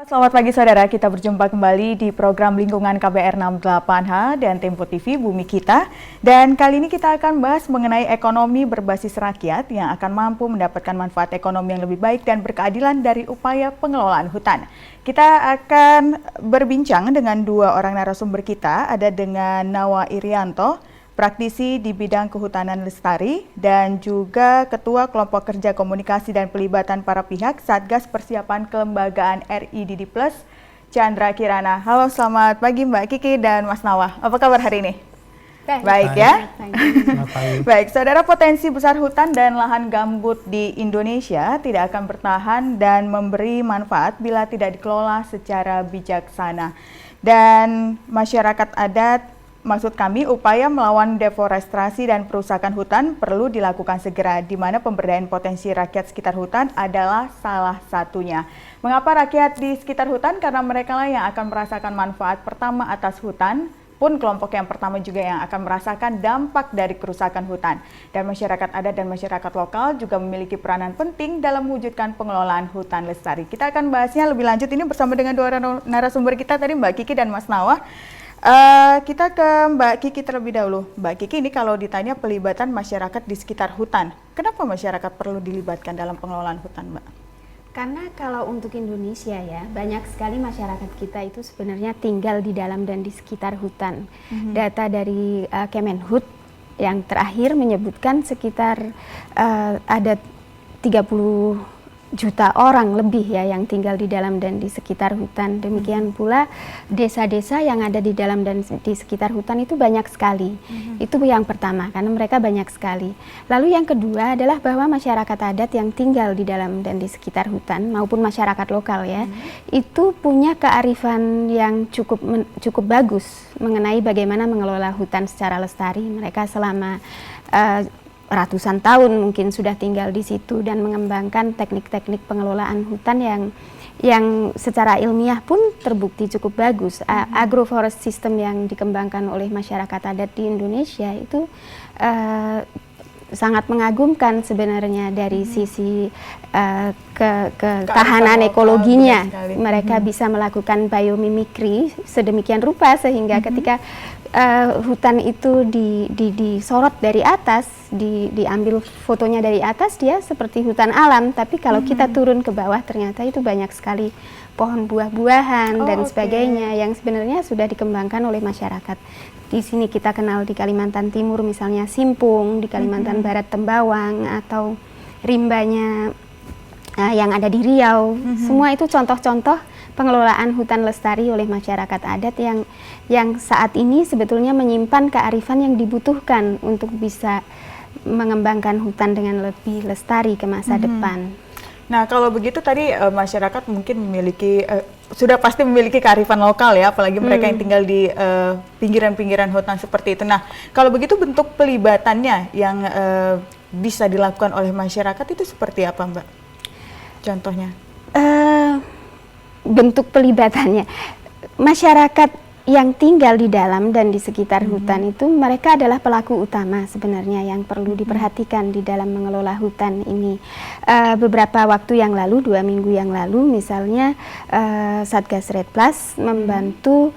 Selamat pagi saudara, kita berjumpa kembali di program Lingkungan KBR 68H dan Tempo TV Bumi Kita. Dan kali ini kita akan bahas mengenai ekonomi berbasis rakyat yang akan mampu mendapatkan manfaat ekonomi yang lebih baik dan berkeadilan dari upaya pengelolaan hutan. Kita akan berbincang dengan dua orang narasumber kita, ada dengan Nawa Irianto, praktisi di bidang kehutanan lestari, dan juga Ketua Kelompok Kerja Komunikasi dan Pelibatan Para Pihak Satgas Persiapan Kelembagaan RIDD+, Chandra Kirana. Halo, selamat pagi Mbak Kiki dan Mas Nawa. Apa kabar hari ini? Baik ya? Baik, saudara, potensi besar hutan dan lahan gambut di Indonesia tidak akan bertahan dan memberi manfaat bila tidak dikelola secara bijaksana. Dan masyarakat adat, maksud kami, upaya melawan deforestasi dan perusakan hutan perlu dilakukan segera, di mana pemberdayaan potensi rakyat sekitar hutan adalah salah satunya. Mengapa rakyat di sekitar hutan? Karena mereka lah yang akan merasakan manfaat pertama atas hutan, pun kelompok yang pertama juga yang akan merasakan dampak dari kerusakan hutan. Dan masyarakat adat dan masyarakat lokal juga memiliki peranan penting dalam mewujudkan pengelolaan hutan lestari. Kita akan bahasnya lebih lanjut ini bersama dengan dua narasumber kita tadi, Mbak Kiki dan Mas Nawa. Kita ke Mbak Kiki terlebih dahulu. Mbak Kiki, ini kalau ditanya pelibatan masyarakat di sekitar hutan, kenapa masyarakat perlu dilibatkan dalam pengelolaan hutan, Mbak? Karena kalau untuk Indonesia ya, banyak sekali masyarakat kita itu sebenarnya tinggal di dalam dan di sekitar hutan. Data dari Kemenhub yang terakhir menyebutkan sekitar ada 30 juta orang lebih ya yang tinggal di dalam dan di sekitar hutan. Demikian pula desa-desa yang ada di dalam dan di sekitar hutan itu banyak sekali. Itu yang pertama, karena mereka banyak sekali. Lalu yang kedua adalah bahwa masyarakat adat yang tinggal di dalam dan di sekitar hutan maupun masyarakat lokal ya, itu punya kearifan yang cukup bagus mengenai bagaimana mengelola hutan secara lestari. Mereka selama ratusan tahun mungkin sudah tinggal di situ dan mengembangkan teknik-teknik pengelolaan hutan yang secara ilmiah pun terbukti cukup bagus. Agroforest system yang dikembangkan oleh masyarakat adat di Indonesia itu sangat mengagumkan sebenarnya dari sisi ketahanan ekologinya. Mereka bisa melakukan biomimikri sedemikian rupa sehingga ketika hutan itu disorot dari atas, diambil fotonya dari atas, dia seperti hutan alam. Tapi kalau kita turun ke bawah ternyata itu banyak sekali pohon buah-buahan dan sebagainya yang sebenarnya sudah dikembangkan oleh masyarakat. Di sini kita kenal di Kalimantan Timur misalnya simpung, di Kalimantan Barat tembawang, atau rimbanya yang ada di Riau. Semua itu contoh-contoh pengelolaan hutan lestari oleh masyarakat adat yang saat ini sebetulnya menyimpan kearifan yang dibutuhkan untuk bisa mengembangkan hutan dengan lebih lestari ke masa depan. Nah, kalau begitu tadi masyarakat mungkin memiliki, sudah pasti memiliki kearifan lokal ya, apalagi mereka yang tinggal di pinggiran-pinggiran hutan seperti itu. Nah, kalau begitu bentuk pelibatannya yang bisa dilakukan oleh masyarakat itu seperti apa, Mbak? Contohnya? Bentuk pelibatannya, masyarakat yang tinggal di dalam dan di sekitar hutan itu mereka adalah pelaku utama sebenarnya yang perlu diperhatikan di dalam mengelola hutan ini. Beberapa waktu yang lalu, 2 minggu yang lalu misalnya, Satgas Red Plus membantu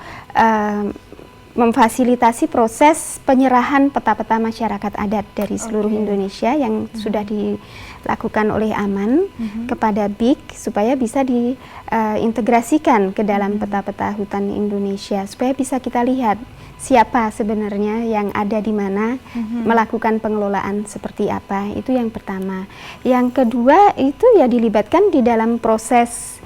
memfasilitasi proses penyerahan peta-peta masyarakat adat dari seluruh Indonesia yang sudah dilakukan oleh Aman kepada BIK supaya bisa diintegrasikan ke dalam peta-peta hutan Indonesia, supaya bisa kita lihat siapa sebenarnya yang ada di mana, melakukan pengelolaan seperti apa. Itu yang pertama. Yang kedua itu ya dilibatkan di dalam proses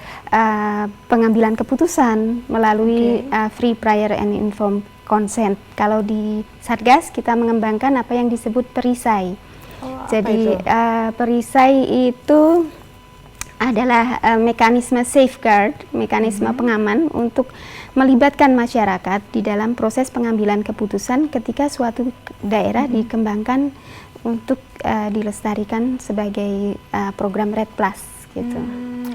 pengambilan keputusan melalui free, prior, and informed consent. Kalau di Satgas kita mengembangkan apa yang disebut perisai. Jadi perisai itu adalah mekanisme safeguard, mekanisme pengaman untuk melibatkan masyarakat di dalam proses pengambilan keputusan ketika suatu daerah dikembangkan untuk dilestarikan sebagai program Red Plus gitu.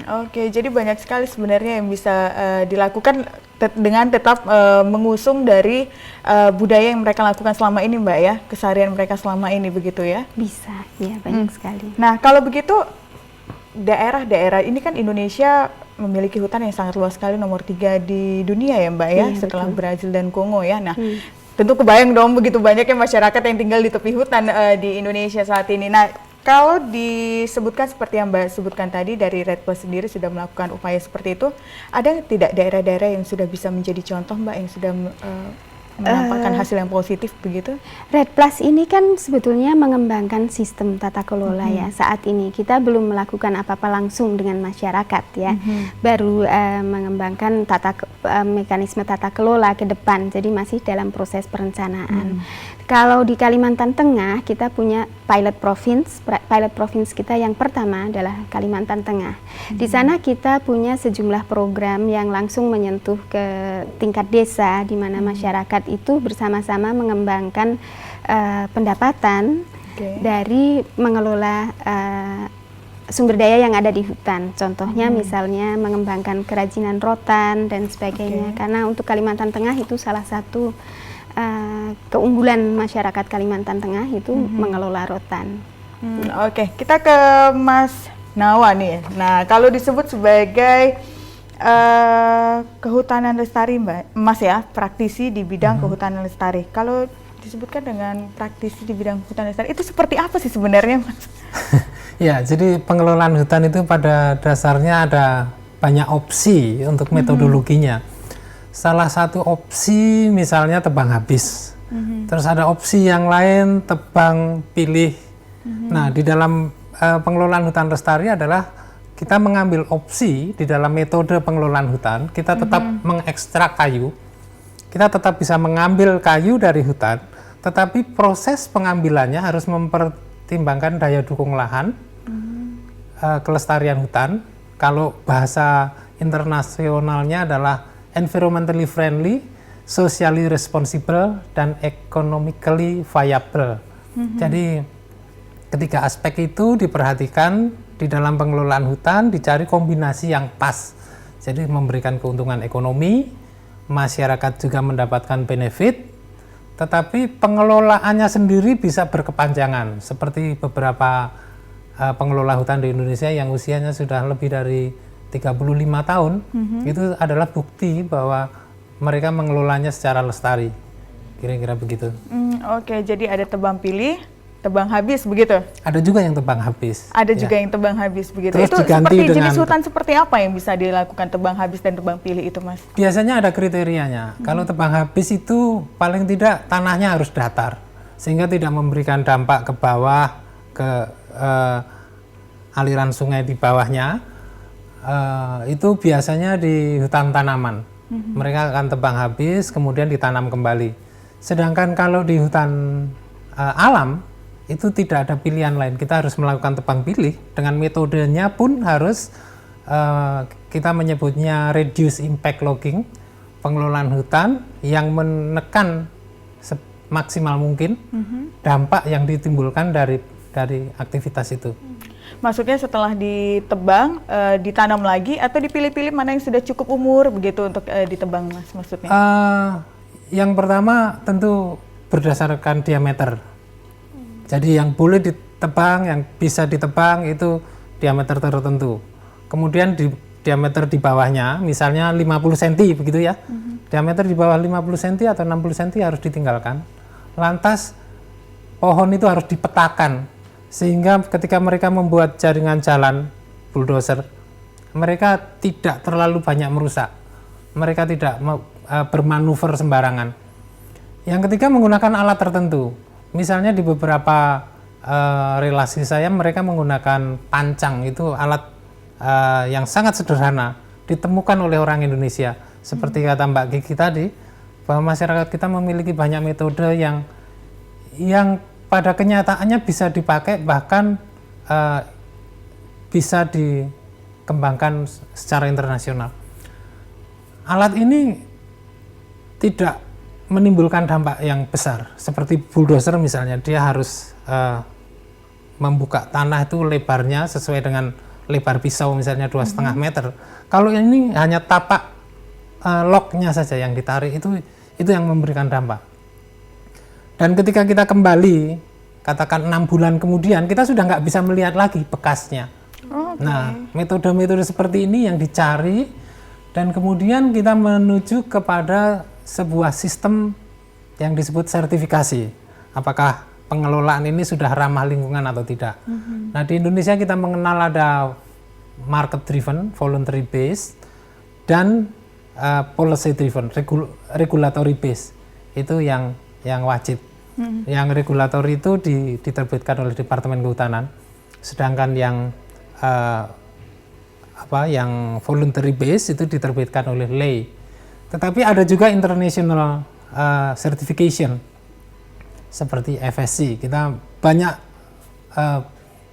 Oke, jadi banyak sekali sebenarnya yang bisa dilakukan dengan tetap mengusung dari budaya yang mereka lakukan selama ini, Mbak ya, keseharian mereka selama ini, begitu ya? Bisa, ya banyak sekali. Nah, kalau begitu daerah-daerah ini kan Indonesia memiliki hutan yang sangat luas sekali, nomor 3 di dunia ya Mbak ya, Iya, setelah betul. Brazil dan Kongo ya. Nah, tentu kebayang dong begitu banyaknya masyarakat yang tinggal di tepi hutan di Indonesia saat ini. Nah, kalau disebutkan seperti yang Mbak sebutkan tadi, dari Red Plus sendiri sudah melakukan upaya seperti itu, ada tidak daerah-daerah yang sudah bisa menjadi contoh Mbak, yang sudah menampakkan hasil yang positif begitu? Red Plus ini kan sebetulnya mengembangkan sistem tata kelola ya. Saat ini kita belum melakukan apa-apa langsung dengan masyarakat ya. Baru mengembangkan mekanisme tata kelola ke depan. Jadi masih dalam proses perencanaan. Kalau di Kalimantan Tengah kita punya pilot province kita yang pertama adalah Kalimantan Tengah. Di sana kita punya sejumlah program yang langsung menyentuh ke tingkat desa, di mana masyarakat itu bersama-sama mengembangkan pendapatan dari mengelola sumber daya yang ada di hutan. Contohnya misalnya mengembangkan kerajinan rotan dan sebagainya. Karena untuk Kalimantan Tengah itu salah satu keunggulan masyarakat Kalimantan Tengah itu mengelola rotan. Oke, kita ke Mas Nawa nih. Nah, kalau disebut sebagai kehutanan lestari Mbak, Mas ya, praktisi di bidang kehutanan lestari. Kalau disebutkan dengan praktisi di bidang kehutanan lestari, itu seperti apa sih sebenarnya Mas? Ya, jadi pengelolaan hutan itu pada dasarnya ada banyak opsi untuk metodologinya. Salah satu opsi misalnya tebang habis, terus ada opsi yang lain tebang pilih. Nah, di dalam pengelolaan hutan lestari adalah kita mengambil opsi di dalam metode pengelolaan hutan, kita tetap mengekstrak kayu, kita tetap bisa mengambil kayu dari hutan, tetapi proses pengambilannya harus mempertimbangkan daya dukung lahan, kelestarian hutan. Kalau bahasa internasionalnya adalah environmentally friendly, socially responsible, dan economically viable. Jadi ketiga aspek itu diperhatikan di dalam pengelolaan hutan, dicari kombinasi yang pas. Jadi memberikan keuntungan ekonomi, masyarakat juga mendapatkan benefit, tetapi pengelolaannya sendiri bisa berkepanjangan. Seperti beberapa pengelola hutan di Indonesia yang usianya sudah lebih dari 35 tahun, itu adalah bukti bahwa mereka mengelolanya secara lestari. Kira-kira begitu. Oke, jadi ada tebang pilih, tebang habis begitu? Ada juga yang tebang habis. Ada juga yang tebang habis begitu. Terus Itu diganti seperti dengan jenis hutan seperti apa yang bisa dilakukan tebang habis dan tebang pilih itu Mas? Biasanya ada kriterianya. Kalau tebang habis itu paling tidak tanahnya harus datar, sehingga tidak memberikan dampak ke bawah, ke aliran sungai di bawahnya. Itu biasanya di hutan tanaman. Mereka akan tebang habis, kemudian ditanam kembali. Sedangkan kalau di hutan alam, itu tidak ada pilihan lain. Kita harus melakukan tebang pilih, dengan metodenya pun harus kita menyebutnya reduce impact logging, pengelolaan hutan yang menekan semaksimal mungkin dampak yang ditimbulkan dari aktivitas itu. Maksudnya setelah ditebang, ditanam lagi atau dipilih-pilih mana yang sudah cukup umur begitu untuk ditebang Mas maksudnya? Yang pertama tentu berdasarkan diameter. Jadi yang boleh ditebang, yang bisa ditebang itu diameter tertentu. Kemudian diameter di bawahnya, misalnya 50 cm begitu ya. Diameter di bawah 50 cm atau 60 cm harus ditinggalkan. Lantas pohon itu harus dipetakan, sehingga ketika mereka membuat jaringan jalan bulldozer, mereka tidak terlalu banyak merusak. Mereka tidak bermanuver sembarangan. Yang ketiga menggunakan alat tertentu. Misalnya di beberapa relasi saya mereka menggunakan pancang, itu alat yang sangat sederhana, ditemukan oleh orang Indonesia. Seperti kata Mbak Gigi tadi, bahwa masyarakat kita memiliki banyak metode yang pada kenyataannya bisa dipakai, bahkan bisa dikembangkan secara internasional. Alat ini tidak menimbulkan dampak yang besar, seperti bulldozer misalnya, dia harus membuka tanah itu lebarnya sesuai dengan lebar pisau misalnya 2,5 meter. Kalau ini hanya tapak lognya saja yang ditarik, itu yang memberikan dampak. Dan ketika kita kembali, katakan 6 bulan kemudian, kita sudah nggak bisa melihat lagi bekasnya. Nah, metode-metode seperti ini yang dicari dan kemudian kita menuju kepada sebuah sistem yang disebut sertifikasi. Apakah pengelolaan ini sudah ramah lingkungan atau tidak? Nah, di Indonesia kita mengenal ada market driven, voluntary based, dan policy driven, regulatory based. Itu yang wajib. Yang regulatori itu diterbitkan oleh Departemen Kehutanan, sedangkan yang yang voluntary base itu diterbitkan oleh LEI. Tetapi ada juga international certification seperti FSC. Kita banyak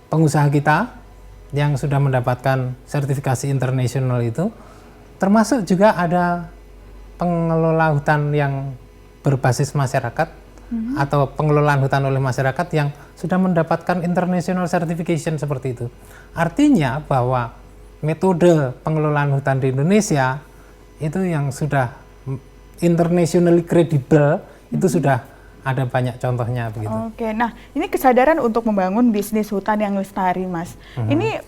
pengusaha kita yang sudah mendapatkan sertifikasi internasional itu, termasuk juga ada pengelola hutan yang berbasis masyarakat atau pengelolaan hutan oleh masyarakat yang sudah mendapatkan international certification seperti itu. Artinya bahwa metode pengelolaan hutan di Indonesia itu yang sudah internationally credible, itu sudah ada banyak contohnya begitu. Oke, nah ini kesadaran untuk membangun bisnis hutan yang lestari, Mas. Ini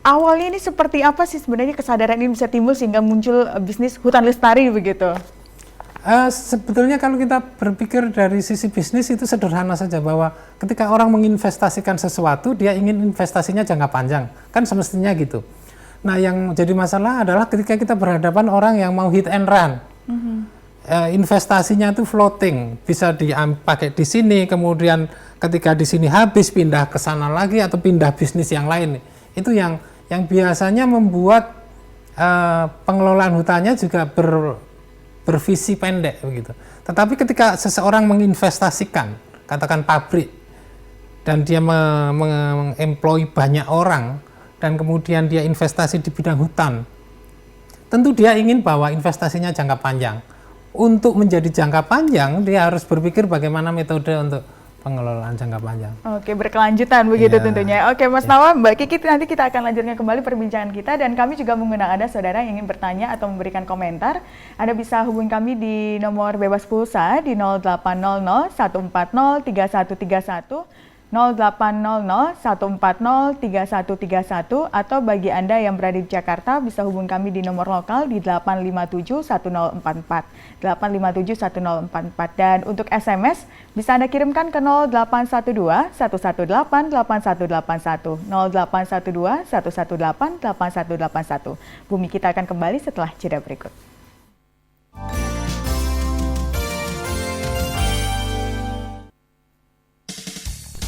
awalnya ini seperti apa sih sebenarnya kesadaran ini bisa timbul sehingga muncul bisnis hutan lestari begitu? Sebetulnya kalau kita berpikir dari sisi bisnis itu sederhana saja, bahwa ketika orang menginvestasikan sesuatu, dia ingin investasinya jangka panjang, kan semestinya gitu. Nah, yang jadi masalah adalah ketika kita berhadapan orang yang mau hit and run. Investasinya itu floating, bisa dipakai di sini, kemudian ketika di sini habis pindah ke sana lagi atau pindah bisnis yang lain. Itu yang biasanya membuat pengelolaan hutannya juga bervisi pendek begitu. Tetapi ketika seseorang menginvestasikan, katakan pabrik, dan dia mengemploy banyak orang, dan kemudian dia investasi di bidang hutan, tentu dia ingin bahwa investasinya jangka panjang. Untuk menjadi jangka panjang, dia harus berpikir bagaimana metode untuk pengelolaan jangka panjang. Oke, berkelanjutan begitu tentunya. Oke, Mas Nawa, Mbak Kiki, nanti kita akan lanjutkan kembali perbincangan kita, dan kami juga mengundang Anda, saudara yang ingin bertanya atau memberikan komentar. Anda bisa hubungi kami di nomor bebas pulsa di 0800 140 3131, 0800 140 3131, atau bagi Anda yang berada di Jakarta bisa hubungi kami di nomor lokal di 857 1044, 857 1044, dan untuk SMS bisa Anda kirimkan ke 0812 118 8181, 0812 118 8181. Bumi Kita akan kembali setelah jeda berikut.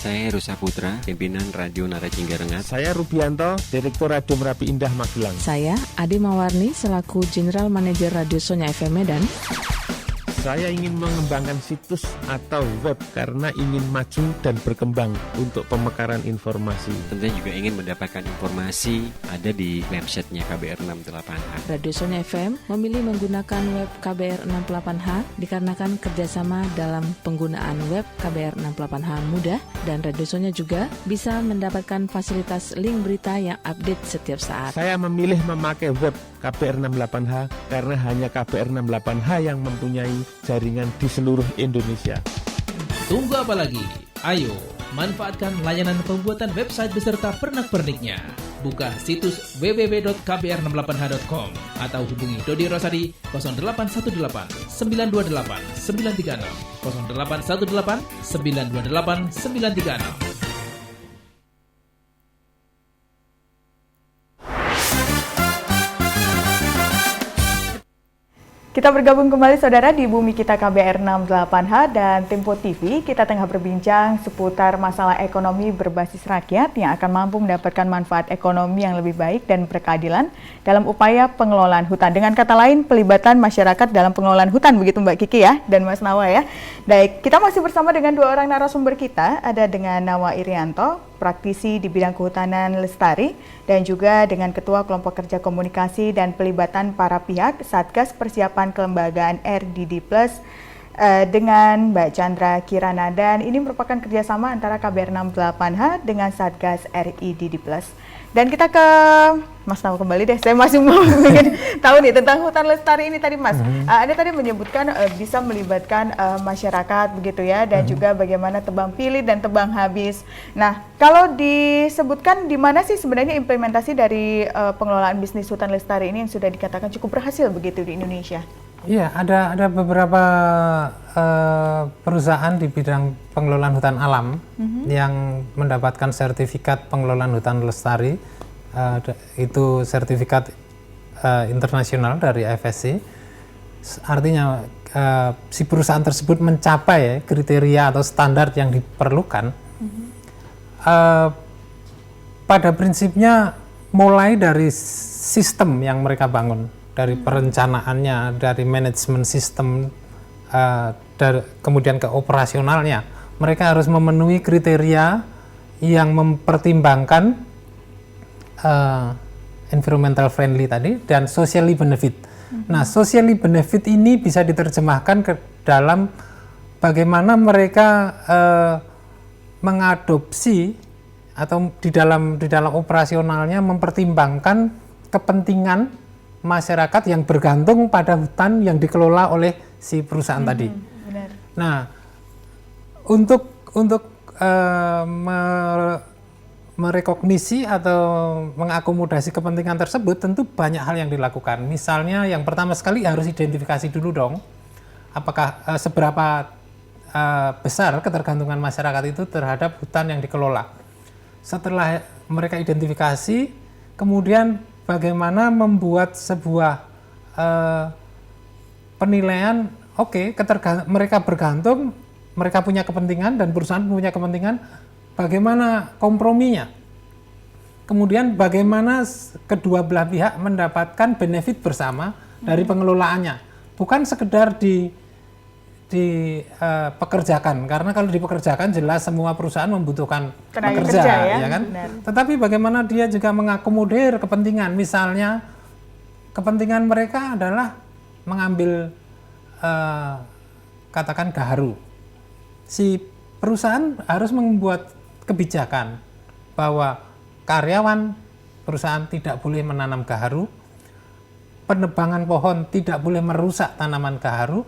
Saya Heru Saputra, pimpinan Radio Narajingga Rengat. Saya Rubianto, Direktur Radio Merapi Indah Magelang. Saya Ade Mawarni, selaku General Manager Radio Sonya FM Medan. Saya ingin mengembangkan situs atau web karena ingin maju dan berkembang untuk pemekaran informasi. Tentunya juga ingin mendapatkan informasi ada di websitenya KBR 68H. Radio Sonya FM memilih menggunakan web KBR 68H dikarenakan kerjasama dalam penggunaan web KBR 68H mudah, dan Radio Sonya juga bisa mendapatkan fasilitas link berita yang update setiap saat. Saya memilih memakai web KBR 68H karena hanya KBR 68H yang mempunyai jaringan di seluruh Indonesia. Tunggu apa lagi? Ayo, manfaatkan layanan pembuatan website beserta pernak-perniknya. Buka situs www.kbr68h.com atau hubungi Dodi Rosadi 0818 928 936, 0818 928 936. Kita bergabung kembali, saudara, di Bumi Kita KBR 68H dan Tempo TV. Kita tengah berbincang seputar masalah ekonomi berbasis rakyat yang akan mampu mendapatkan manfaat ekonomi yang lebih baik dan berkeadilan dalam upaya pengelolaan hutan. Dengan kata lain, pelibatan masyarakat dalam pengelolaan hutan, begitu Mbak Kiki ya, dan Mas Nawa ya. Baik, kita masih bersama dengan dua orang narasumber kita, ada dengan Nawa Irianto, praktisi di bidang kehutanan lestari, dan juga dengan Ketua Kelompok Kerja Komunikasi dan Pelibatan Para Pihak Satgas Persiapan Kelembagaan RDD Plus, dengan Mbak Chandra Kirana, dan ini merupakan kerjasama antara KBR 68H dengan Satgas RDD Plus. Dan kita ke Mas Nawa kembali deh, saya masih mau ingin tahu nih tentang hutan lestari ini tadi Mas. Anda tadi menyebutkan bisa melibatkan masyarakat begitu ya, dan juga bagaimana tebang pilih dan tebang habis. Nah, kalau disebutkan di mana sih sebenarnya implementasi dari pengelolaan bisnis hutan lestari ini yang sudah dikatakan cukup berhasil begitu di Indonesia? Iya, ada beberapa perusahaan di bidang pengelolaan hutan alam yang mendapatkan sertifikat pengelolaan hutan lestari, itu sertifikat internasional dari FSC. Artinya si perusahaan tersebut mencapai kriteria atau standar yang diperlukan. Pada prinsipnya mulai dari sistem yang mereka bangun, dari perencanaannya, dari manajemen sistem, kemudian ke operasionalnya, mereka harus memenuhi kriteria yang mempertimbangkan environmental friendly tadi dan socially benefit. Nah, socially benefit ini bisa diterjemahkan ke dalam bagaimana mereka mengadopsi atau di dalam operasionalnya mempertimbangkan kepentingan masyarakat yang bergantung pada hutan yang dikelola oleh si perusahaan tadi. Benar. Nah, untuk merekognisi atau mengakomodasi kepentingan tersebut tentu banyak hal yang dilakukan. Misalnya yang pertama sekali harus identifikasi dulu dong, apakah seberapa besar ketergantungan masyarakat itu terhadap hutan yang dikelola. Setelah mereka identifikasi, kemudian bagaimana membuat sebuah penilaian, oke, mereka bergantung, mereka punya kepentingan dan perusahaan punya kepentingan, bagaimana komprominya. Kemudian bagaimana kedua belah pihak mendapatkan benefit bersama dari pengelolaannya. Bukan sekedar dipekerjakan, karena kalau dipekerjakan jelas semua perusahaan membutuhkan tenaga pekerja, kerja, ya kan? Benar. Tetapi bagaimana dia juga mengakomodir kepentingan, misalnya kepentingan mereka adalah mengambil katakan gaharu. Si perusahaan harus membuat kebijakan bahwa karyawan perusahaan tidak boleh menanam gaharu, penebangan pohon tidak boleh merusak tanaman gaharu.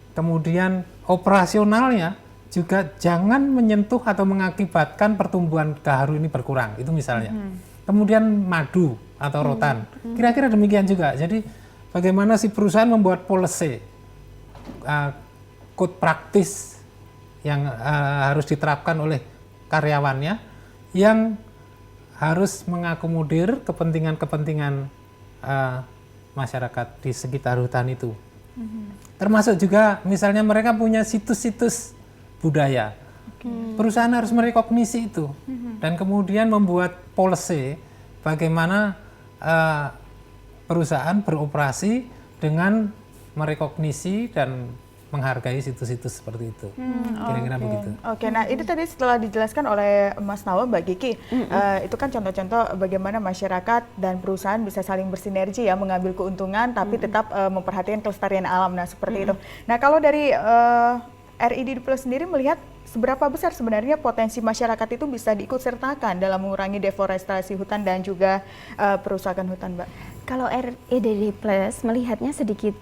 Kemudian operasionalnya juga jangan menyentuh atau mengakibatkan pertumbuhan gaharu ini berkurang, itu misalnya. Kemudian madu atau rotan, kira-kira demikian juga. Jadi bagaimana si perusahaan membuat policy, code practice yang harus diterapkan oleh karyawannya, yang harus mengakomodir kepentingan-kepentingan masyarakat di sekitar hutan itu. Termasuk juga misalnya mereka punya situs-situs budaya. Perusahaan harus merekognisi itu dan kemudian membuat policy bagaimana perusahaan beroperasi dengan merekognisi dan menghargai situs-situs seperti itu. Kira-kira begitu. Oke, nah itu tadi setelah dijelaskan oleh Mas Nawa, Mbak Kiki, itu kan contoh-contoh bagaimana masyarakat dan perusahaan bisa saling bersinergi ya, mengambil keuntungan tapi tetap memperhatikan kelestarian alam. Nah, seperti itu. Nah, kalau dari RID Plus sendiri melihat seberapa besar sebenarnya potensi masyarakat itu bisa diikut sertakan dalam mengurangi deforestasi hutan dan juga perusakan hutan, Mbak? Kalau RID Plus melihatnya sedikit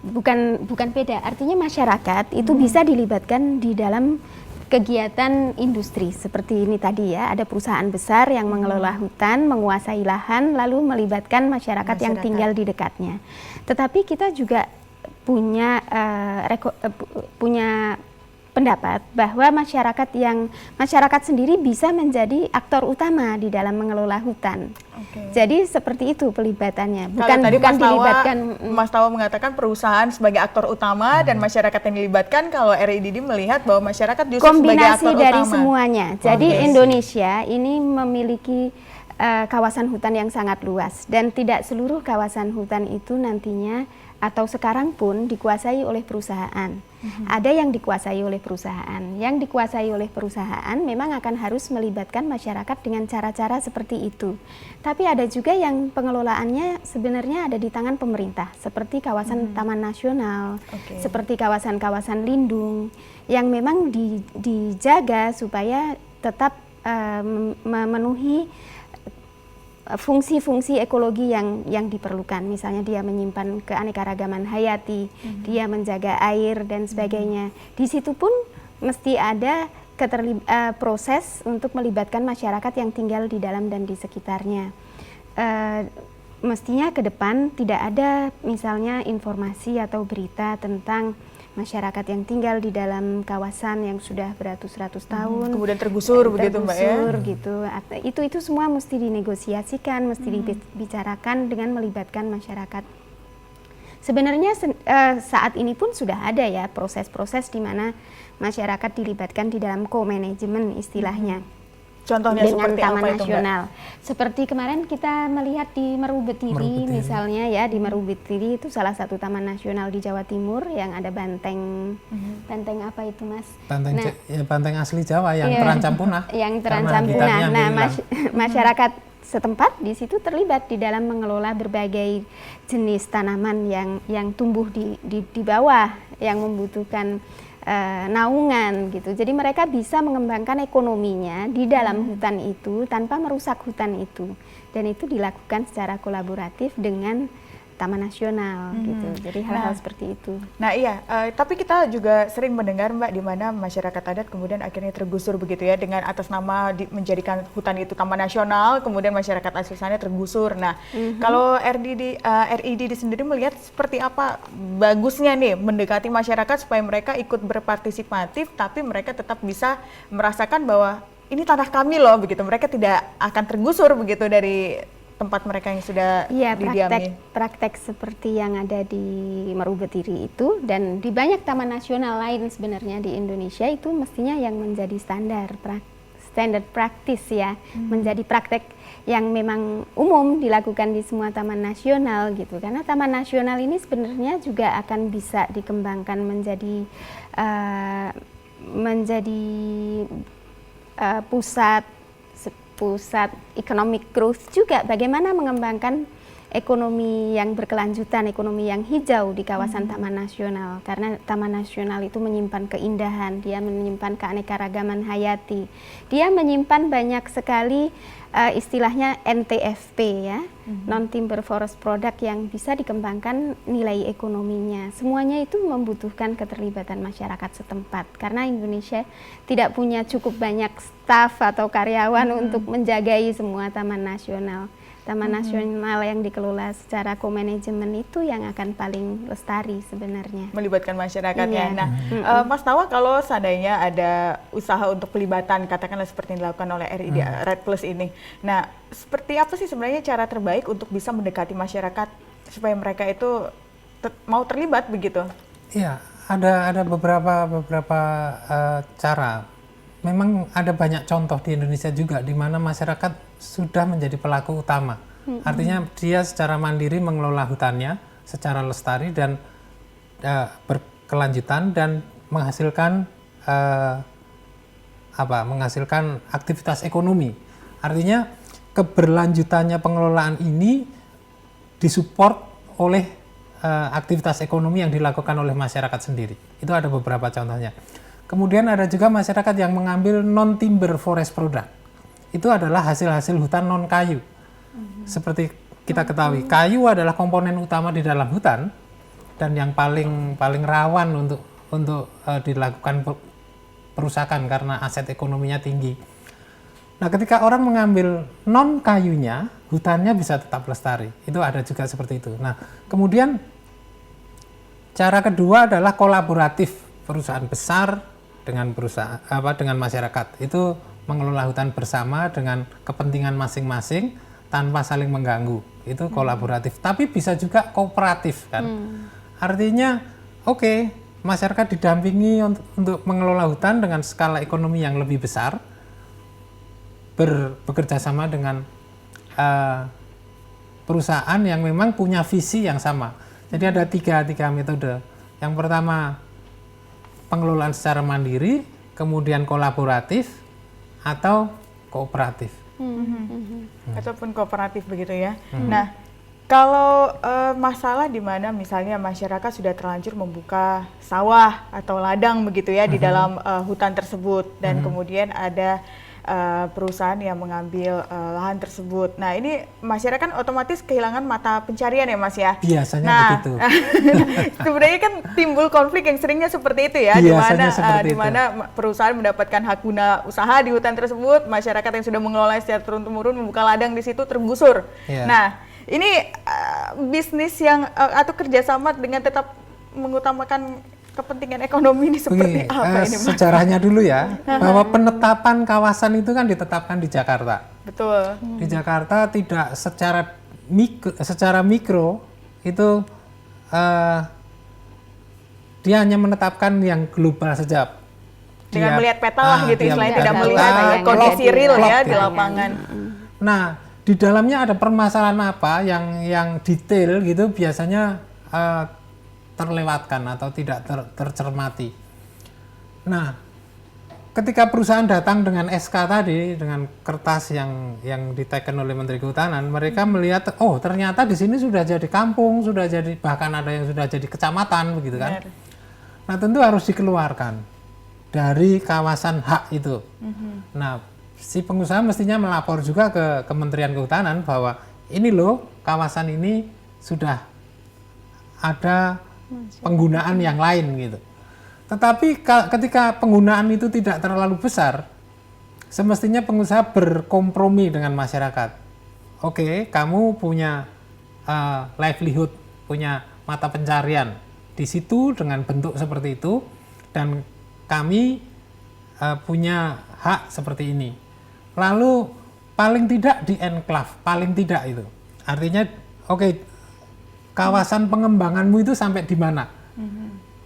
bukan beda, artinya masyarakat itu bisa dilibatkan di dalam kegiatan industri seperti ini tadi ya, ada perusahaan besar yang mengelola hutan, menguasai lahan, lalu melibatkan masyarakat yang tinggal di dekatnya. Tetapi kita juga punya pendapat bahwa masyarakat sendiri bisa menjadi aktor utama di dalam mengelola hutan. Jadi seperti itu pelibatannya, bukan dilibatkan. Mas Tawa mengatakan perusahaan sebagai aktor utama dan masyarakat yang dilibatkan. Kalau RIDD melihat bahwa masyarakat justru sebagai aktor utama. Kombinasi dari semuanya. Jadi Indonesia ini memiliki kawasan hutan yang sangat luas dan tidak seluruh kawasan hutan itu nantinya atau sekarang pun dikuasai oleh perusahaan. Ada yang dikuasai oleh perusahaan. Yang dikuasai oleh perusahaan memang akan harus melibatkan masyarakat dengan cara-cara seperti itu. Tapi ada juga yang pengelolaannya sebenarnya ada di tangan pemerintah, seperti kawasan taman nasional, seperti kawasan-kawasan lindung, yang memang dijaga supaya tetap memenuhi fungsi-fungsi ekologi yang diperlukan. Misalnya dia menyimpan keanekaragaman hayati, dia menjaga air dan sebagainya. Di situ pun mesti ada proses untuk melibatkan masyarakat yang tinggal di dalam dan di sekitarnya. Mestinya ke depan tidak ada misalnya informasi atau berita tentang masyarakat yang tinggal di dalam kawasan yang sudah beratus-ratus tahun kemudian tergusur begitu Mbak ya? Gitu. Itu semua mesti dinegosiasikan, mesti dibicarakan dengan melibatkan masyarakat. Sebenarnya saat ini pun sudah ada ya proses-proses di mana masyarakat dilibatkan di dalam co-management istilahnya. Contohnya dengan seperti Taman apa itu, Nasional. Seperti kemarin kita melihat di Merubetiri misalnya ya, di Merubetiri itu salah satu taman nasional di Jawa Timur yang ada banteng. Banteng apa itu, Mas? Banteng asli Jawa yang terancam punah. Yang terancam punah. Nah, masyarakat setempat di situ terlibat di dalam mengelola berbagai jenis tanaman yang tumbuh di bawah yang membutuhkan naungan gitu. Jadi mereka bisa mengembangkan ekonominya di dalam hutan itu tanpa merusak hutan itu. Dan itu dilakukan secara kolaboratif dengan Taman Nasional gitu. Jadi hal-hal seperti itu. Nah iya, tapi kita juga sering mendengar Mbak di mana masyarakat adat kemudian akhirnya tergusur begitu ya dengan atas nama menjadikan hutan itu Taman Nasional, kemudian masyarakat asli sana tergusur. Nah, kalau RID sendiri melihat seperti apa bagusnya nih mendekati masyarakat supaya mereka ikut berpartisipatif, tapi mereka tetap bisa merasakan bahwa ini tanah kami loh begitu. Mereka tidak akan tergusur begitu dari tempat mereka yang sudah didiami. Praktek seperti yang ada di Merubetiri itu dan di banyak taman nasional lain sebenarnya di Indonesia itu mestinya yang menjadi standar praktis ya, menjadi praktek yang memang umum dilakukan di semua taman nasional gitu. Karena taman nasional ini sebenarnya juga akan bisa dikembangkan menjadi pusat economic growth juga, bagaimana mengembangkan ekonomi yang berkelanjutan, ekonomi yang hijau di kawasan Taman Nasional. Karena Taman Nasional itu menyimpan keindahan, dia menyimpan keanekaragaman hayati, dia menyimpan banyak sekali istilahnya NTFP ya, non-timber forest product yang bisa dikembangkan nilai ekonominya. Semuanya itu membutuhkan keterlibatan masyarakat setempat karena Indonesia tidak punya cukup banyak staf atau karyawan untuk menjagai semua taman nasional. Taman nasional yang dikelola secara co-management itu yang akan paling lestari sebenarnya. Melibatkan masyarakatnya. Iya. Nah, Mas Tawa, kalau seandainya ada usaha untuk pelibatan, katakanlah seperti yang dilakukan oleh RID Red Plus ini. Nah, seperti apa sih sebenarnya cara terbaik untuk bisa mendekati masyarakat supaya mereka itu mau terlibat begitu? Iya, ada beberapa cara. Memang ada banyak contoh di Indonesia juga di mana masyarakat sudah menjadi pelaku utama. Artinya dia secara mandiri mengelola hutannya secara lestari dan berkelanjutan dan menghasilkan menghasilkan aktivitas ekonomi. Artinya keberlanjutannya pengelolaan ini disupport oleh aktivitas ekonomi yang dilakukan oleh masyarakat sendiri. Itu ada beberapa contohnya. Kemudian ada juga masyarakat yang mengambil non-timber forest product. Itu adalah hasil-hasil hutan non-kayu. Seperti kita ketahui, kayu adalah komponen utama di dalam hutan dan yang paling rawan untuk dilakukan perusakan karena aset ekonominya tinggi. Nah, ketika orang mengambil non-kayunya, hutannya bisa tetap lestari. Itu ada juga seperti itu. Nah, kemudian cara kedua adalah kolaboratif, perusahaan besar dengan masyarakat. Itu mengelola hutan bersama dengan kepentingan masing-masing tanpa saling mengganggu. Itu kolaboratif, tapi bisa juga kooperatif kan. Artinya masyarakat didampingi untuk mengelola hutan dengan skala ekonomi yang lebih besar, bekerja sama dengan perusahaan yang memang punya visi yang sama. Jadi ada tiga metode. Yang pertama pengelolaan secara mandiri, kemudian kolaboratif atau kooperatif. Ataupun kooperatif begitu ya. Nah, kalau masalah di mana misalnya masyarakat sudah terlanjur membuka sawah atau ladang begitu ya di dalam hutan tersebut dan kemudian ada perusahaan yang mengambil lahan tersebut. Nah, ini masyarakat otomatis kehilangan mata pencarian ya Mas ya? Biasanya begitu. Sebenarnya kan timbul konflik yang seringnya seperti itu ya, di mana perusahaan mendapatkan hak guna usaha di hutan tersebut, masyarakat yang sudah mengelola secara turun-temurun membuka ladang di situ tergusur. Nah, ini bisnis yang atau kerjasama dengan tetap mengutamakan kepentingan ekonomi ini seperti apa ini Mas? Sejarahnya dulu ya, bahwa penetapan kawasan itu kan ditetapkan di Jakarta. Betul. Di Jakarta tidak secara mikro itu dia hanya menetapkan yang global saja. Dengan melihat peta lah gitu istilahnya, tidak melihat kondisi real ya di lapangan. Nah, di dalamnya ada permasalahan apa yang detail gitu biasanya terlewatkan atau tidak tercermati. Nah, ketika perusahaan datang dengan SK tadi, dengan kertas yang diteken oleh Menteri Kehutanan, mereka melihat, oh ternyata di sini sudah jadi kampung, sudah jadi bahkan ada yang sudah jadi kecamatan begitu kan. Nah, tentu harus dikeluarkan dari kawasan hak itu. Nah, si pengusaha mestinya melapor juga ke Kementerian Kehutanan bahwa ini loh kawasan ini sudah ada penggunaan yang lain gitu. Tetapi ketika penggunaan itu tidak terlalu besar, semestinya pengusaha berkompromi dengan masyarakat. Oke, kamu punya livelihood, punya mata pencarian di situ dengan bentuk seperti itu, dan kami punya hak seperti ini. Lalu paling tidak di enclave, paling tidak itu. Artinya, oke, kawasan pengembanganmu itu sampai di mana?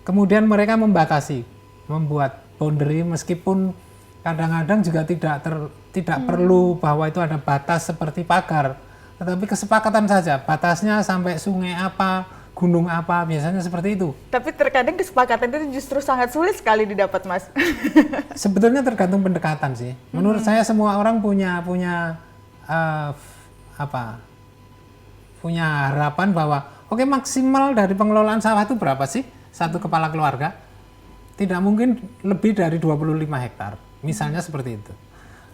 Kemudian mereka membatasi, membuat boundary meskipun kadang-kadang juga tidak perlu bahwa itu ada batas seperti pagar, tetapi kesepakatan saja, batasnya sampai sungai apa, gunung apa, biasanya seperti itu. Tapi terkadang kesepakatan itu justru sangat sulit sekali didapat, Mas. Sebetulnya tergantung pendekatan sih. Menurut saya semua orang punya harapan bahwa oke, maksimal dari pengelolaan sawah itu berapa sih? Satu kepala keluarga? Tidak mungkin lebih dari 25 hektar. Misalnya seperti itu.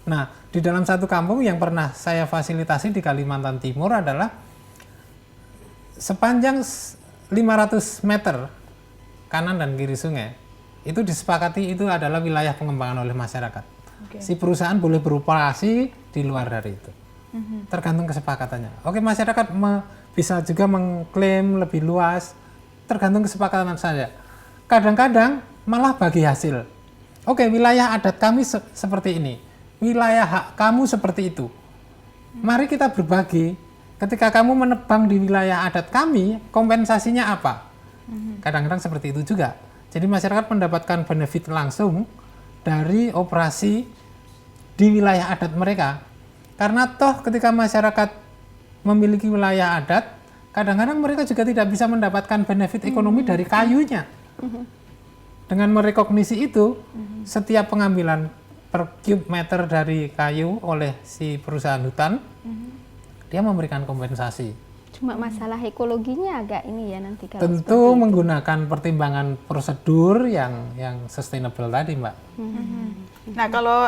Nah, di dalam satu kampung yang pernah saya fasilitasi di Kalimantan Timur adalah sepanjang 500 meter kanan dan kiri sungai, itu disepakati itu adalah wilayah pengembangan oleh masyarakat. Si perusahaan boleh beroperasi di luar dari itu. Tergantung kesepakatannya. Oke, masyarakat bisa juga mengklaim lebih luas, tergantung kesepakatan saja. Kadang-kadang malah bagi hasil. Oke, wilayah adat kami seperti ini, wilayah hak kamu seperti itu. Mari kita berbagi. Ketika kamu menebang di wilayah adat kami, kompensasinya apa? Kadang-kadang seperti itu juga. Jadi masyarakat mendapatkan benefit langsung dari operasi di wilayah adat mereka. Karena toh ketika masyarakat memiliki wilayah adat, kadang-kadang mereka juga tidak bisa mendapatkan benefit ekonomi dari kayunya. Dengan merekognisi itu, setiap pengambilan per cube meter dari kayu oleh si perusahaan hutan, dia memberikan kompensasi. Cuma masalah ekologinya agak ini ya nanti kalau tentu menggunakan pertimbangan prosedur yang sustainable tadi, Mbak. Nah, kalau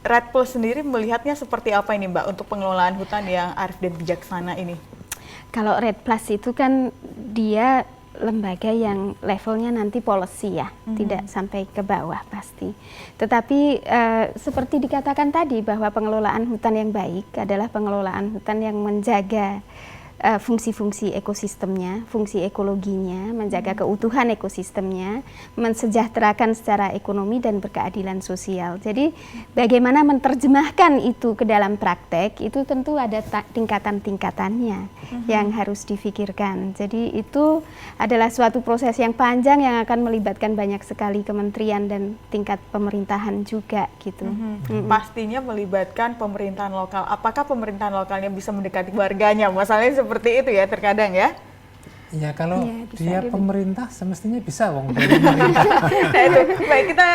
Red Plus sendiri melihatnya seperti apa ini, Mbak, untuk pengelolaan hutan yang arif dan bijaksana ini? Kalau Red Plus itu kan dia lembaga yang levelnya nanti policy ya, tidak sampai ke bawah pasti. Tetapi seperti dikatakan tadi bahwa pengelolaan hutan yang baik adalah pengelolaan hutan yang menjaga fungsi-fungsi ekosistemnya, fungsi ekologinya, menjaga keutuhan ekosistemnya, mensejahterakan secara ekonomi dan berkeadilan sosial. Jadi bagaimana menerjemahkan itu ke dalam praktek, itu tentu ada tingkatan-tingkatannya yang harus difikirkan. Jadi itu adalah suatu proses yang panjang yang akan melibatkan banyak sekali kementerian dan tingkat pemerintahan juga gitu. Pastinya melibatkan pemerintahan lokal. Apakah pemerintahan lokalnya bisa mendekati warganya? Masalahnya seperti itu ya terkadang ya. Ya kalau dia pemerintah semestinya bisa wong dari pemerintah. Nah itu, baik kita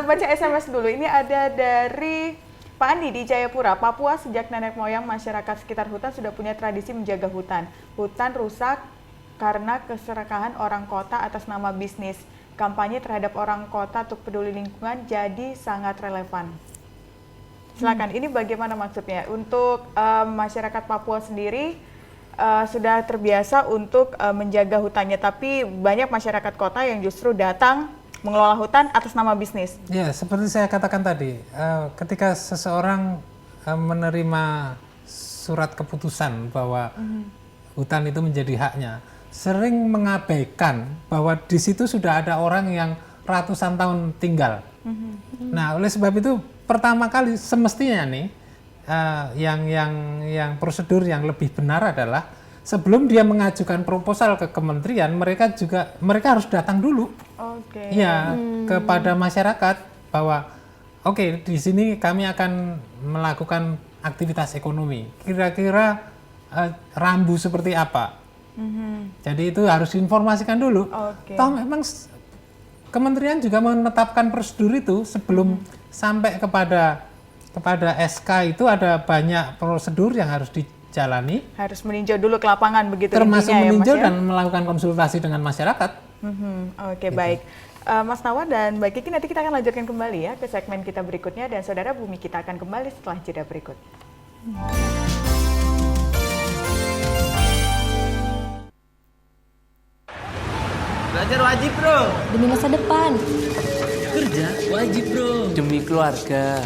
baca SMS dulu. Ini ada dari Pak Andi di Jayapura, Papua. Sejak nenek moyang masyarakat sekitar hutan sudah punya tradisi menjaga hutan. Hutan rusak karena keserakahan orang kota atas nama bisnis. Kampanye terhadap orang kota untuk peduli lingkungan jadi sangat relevan. Silakan. Ini bagaimana maksudnya? Untuk masyarakat Papua sendiri sudah terbiasa untuk menjaga hutannya, tapi banyak masyarakat kota yang justru datang mengelola hutan atas nama bisnis. Ya, seperti saya katakan tadi, ketika seseorang menerima surat keputusan bahwa hutan itu menjadi haknya, sering mengabaikan bahwa di situ sudah ada orang yang ratusan tahun tinggal. Nah, oleh sebab itu pertama kali semestinya nih yang prosedur yang lebih benar adalah sebelum dia mengajukan proposal ke kementerian, mereka harus datang dulu. Oke. Ya, kepada masyarakat bahwa oke, di sini kami akan melakukan aktivitas ekonomi. Kira-kira rambu seperti apa? Jadi itu harus diinformasikan dulu. Toh memang kementerian juga menetapkan prosedur itu sebelum sampai kepada SK itu ada banyak prosedur yang harus dijalani. Harus meninjau dulu ke lapangan begitu. Termasuk intinya, meninjau ya, Mas, ya? dan melakukan konsultasi dengan masyarakat. Oke, baik. Mas Nawa dan Mbak Kiki, nanti kita akan lanjutkan kembali ya ke segmen kita berikutnya, dan saudara Bumi kita akan kembali setelah jeda berikut. Belajar wajib, bro. Demi masa depan. Kerja wajib, bro. Demi keluarga.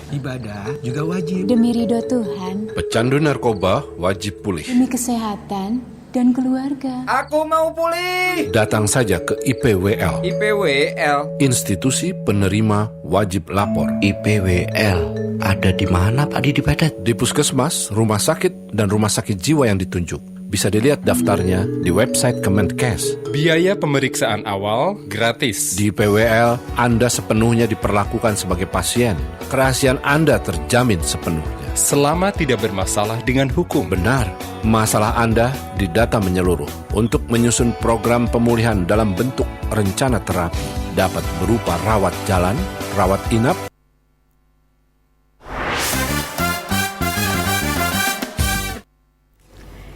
Ibadah juga wajib. Demi ridho Tuhan. Pecandu narkoba wajib pulih. Demi kesehatan dan keluarga. Aku mau pulih. Datang saja ke IPWL. IPWL. Institusi Penerima Wajib Lapor. IPWL ada di mana Pak Didi Petet? Di puskesmas, rumah sakit, dan rumah sakit jiwa yang ditunjuk. Bisa dilihat daftarnya di website Kemenkes. Biaya pemeriksaan awal gratis. Di PWL, Anda sepenuhnya diperlakukan sebagai pasien. Kerahasiaan Anda terjamin sepenuhnya. Selama tidak bermasalah dengan hukum. Benar, masalah Anda didata menyeluruh. Untuk menyusun program pemulihan dalam bentuk rencana terapi. Dapat berupa rawat jalan, rawat inap,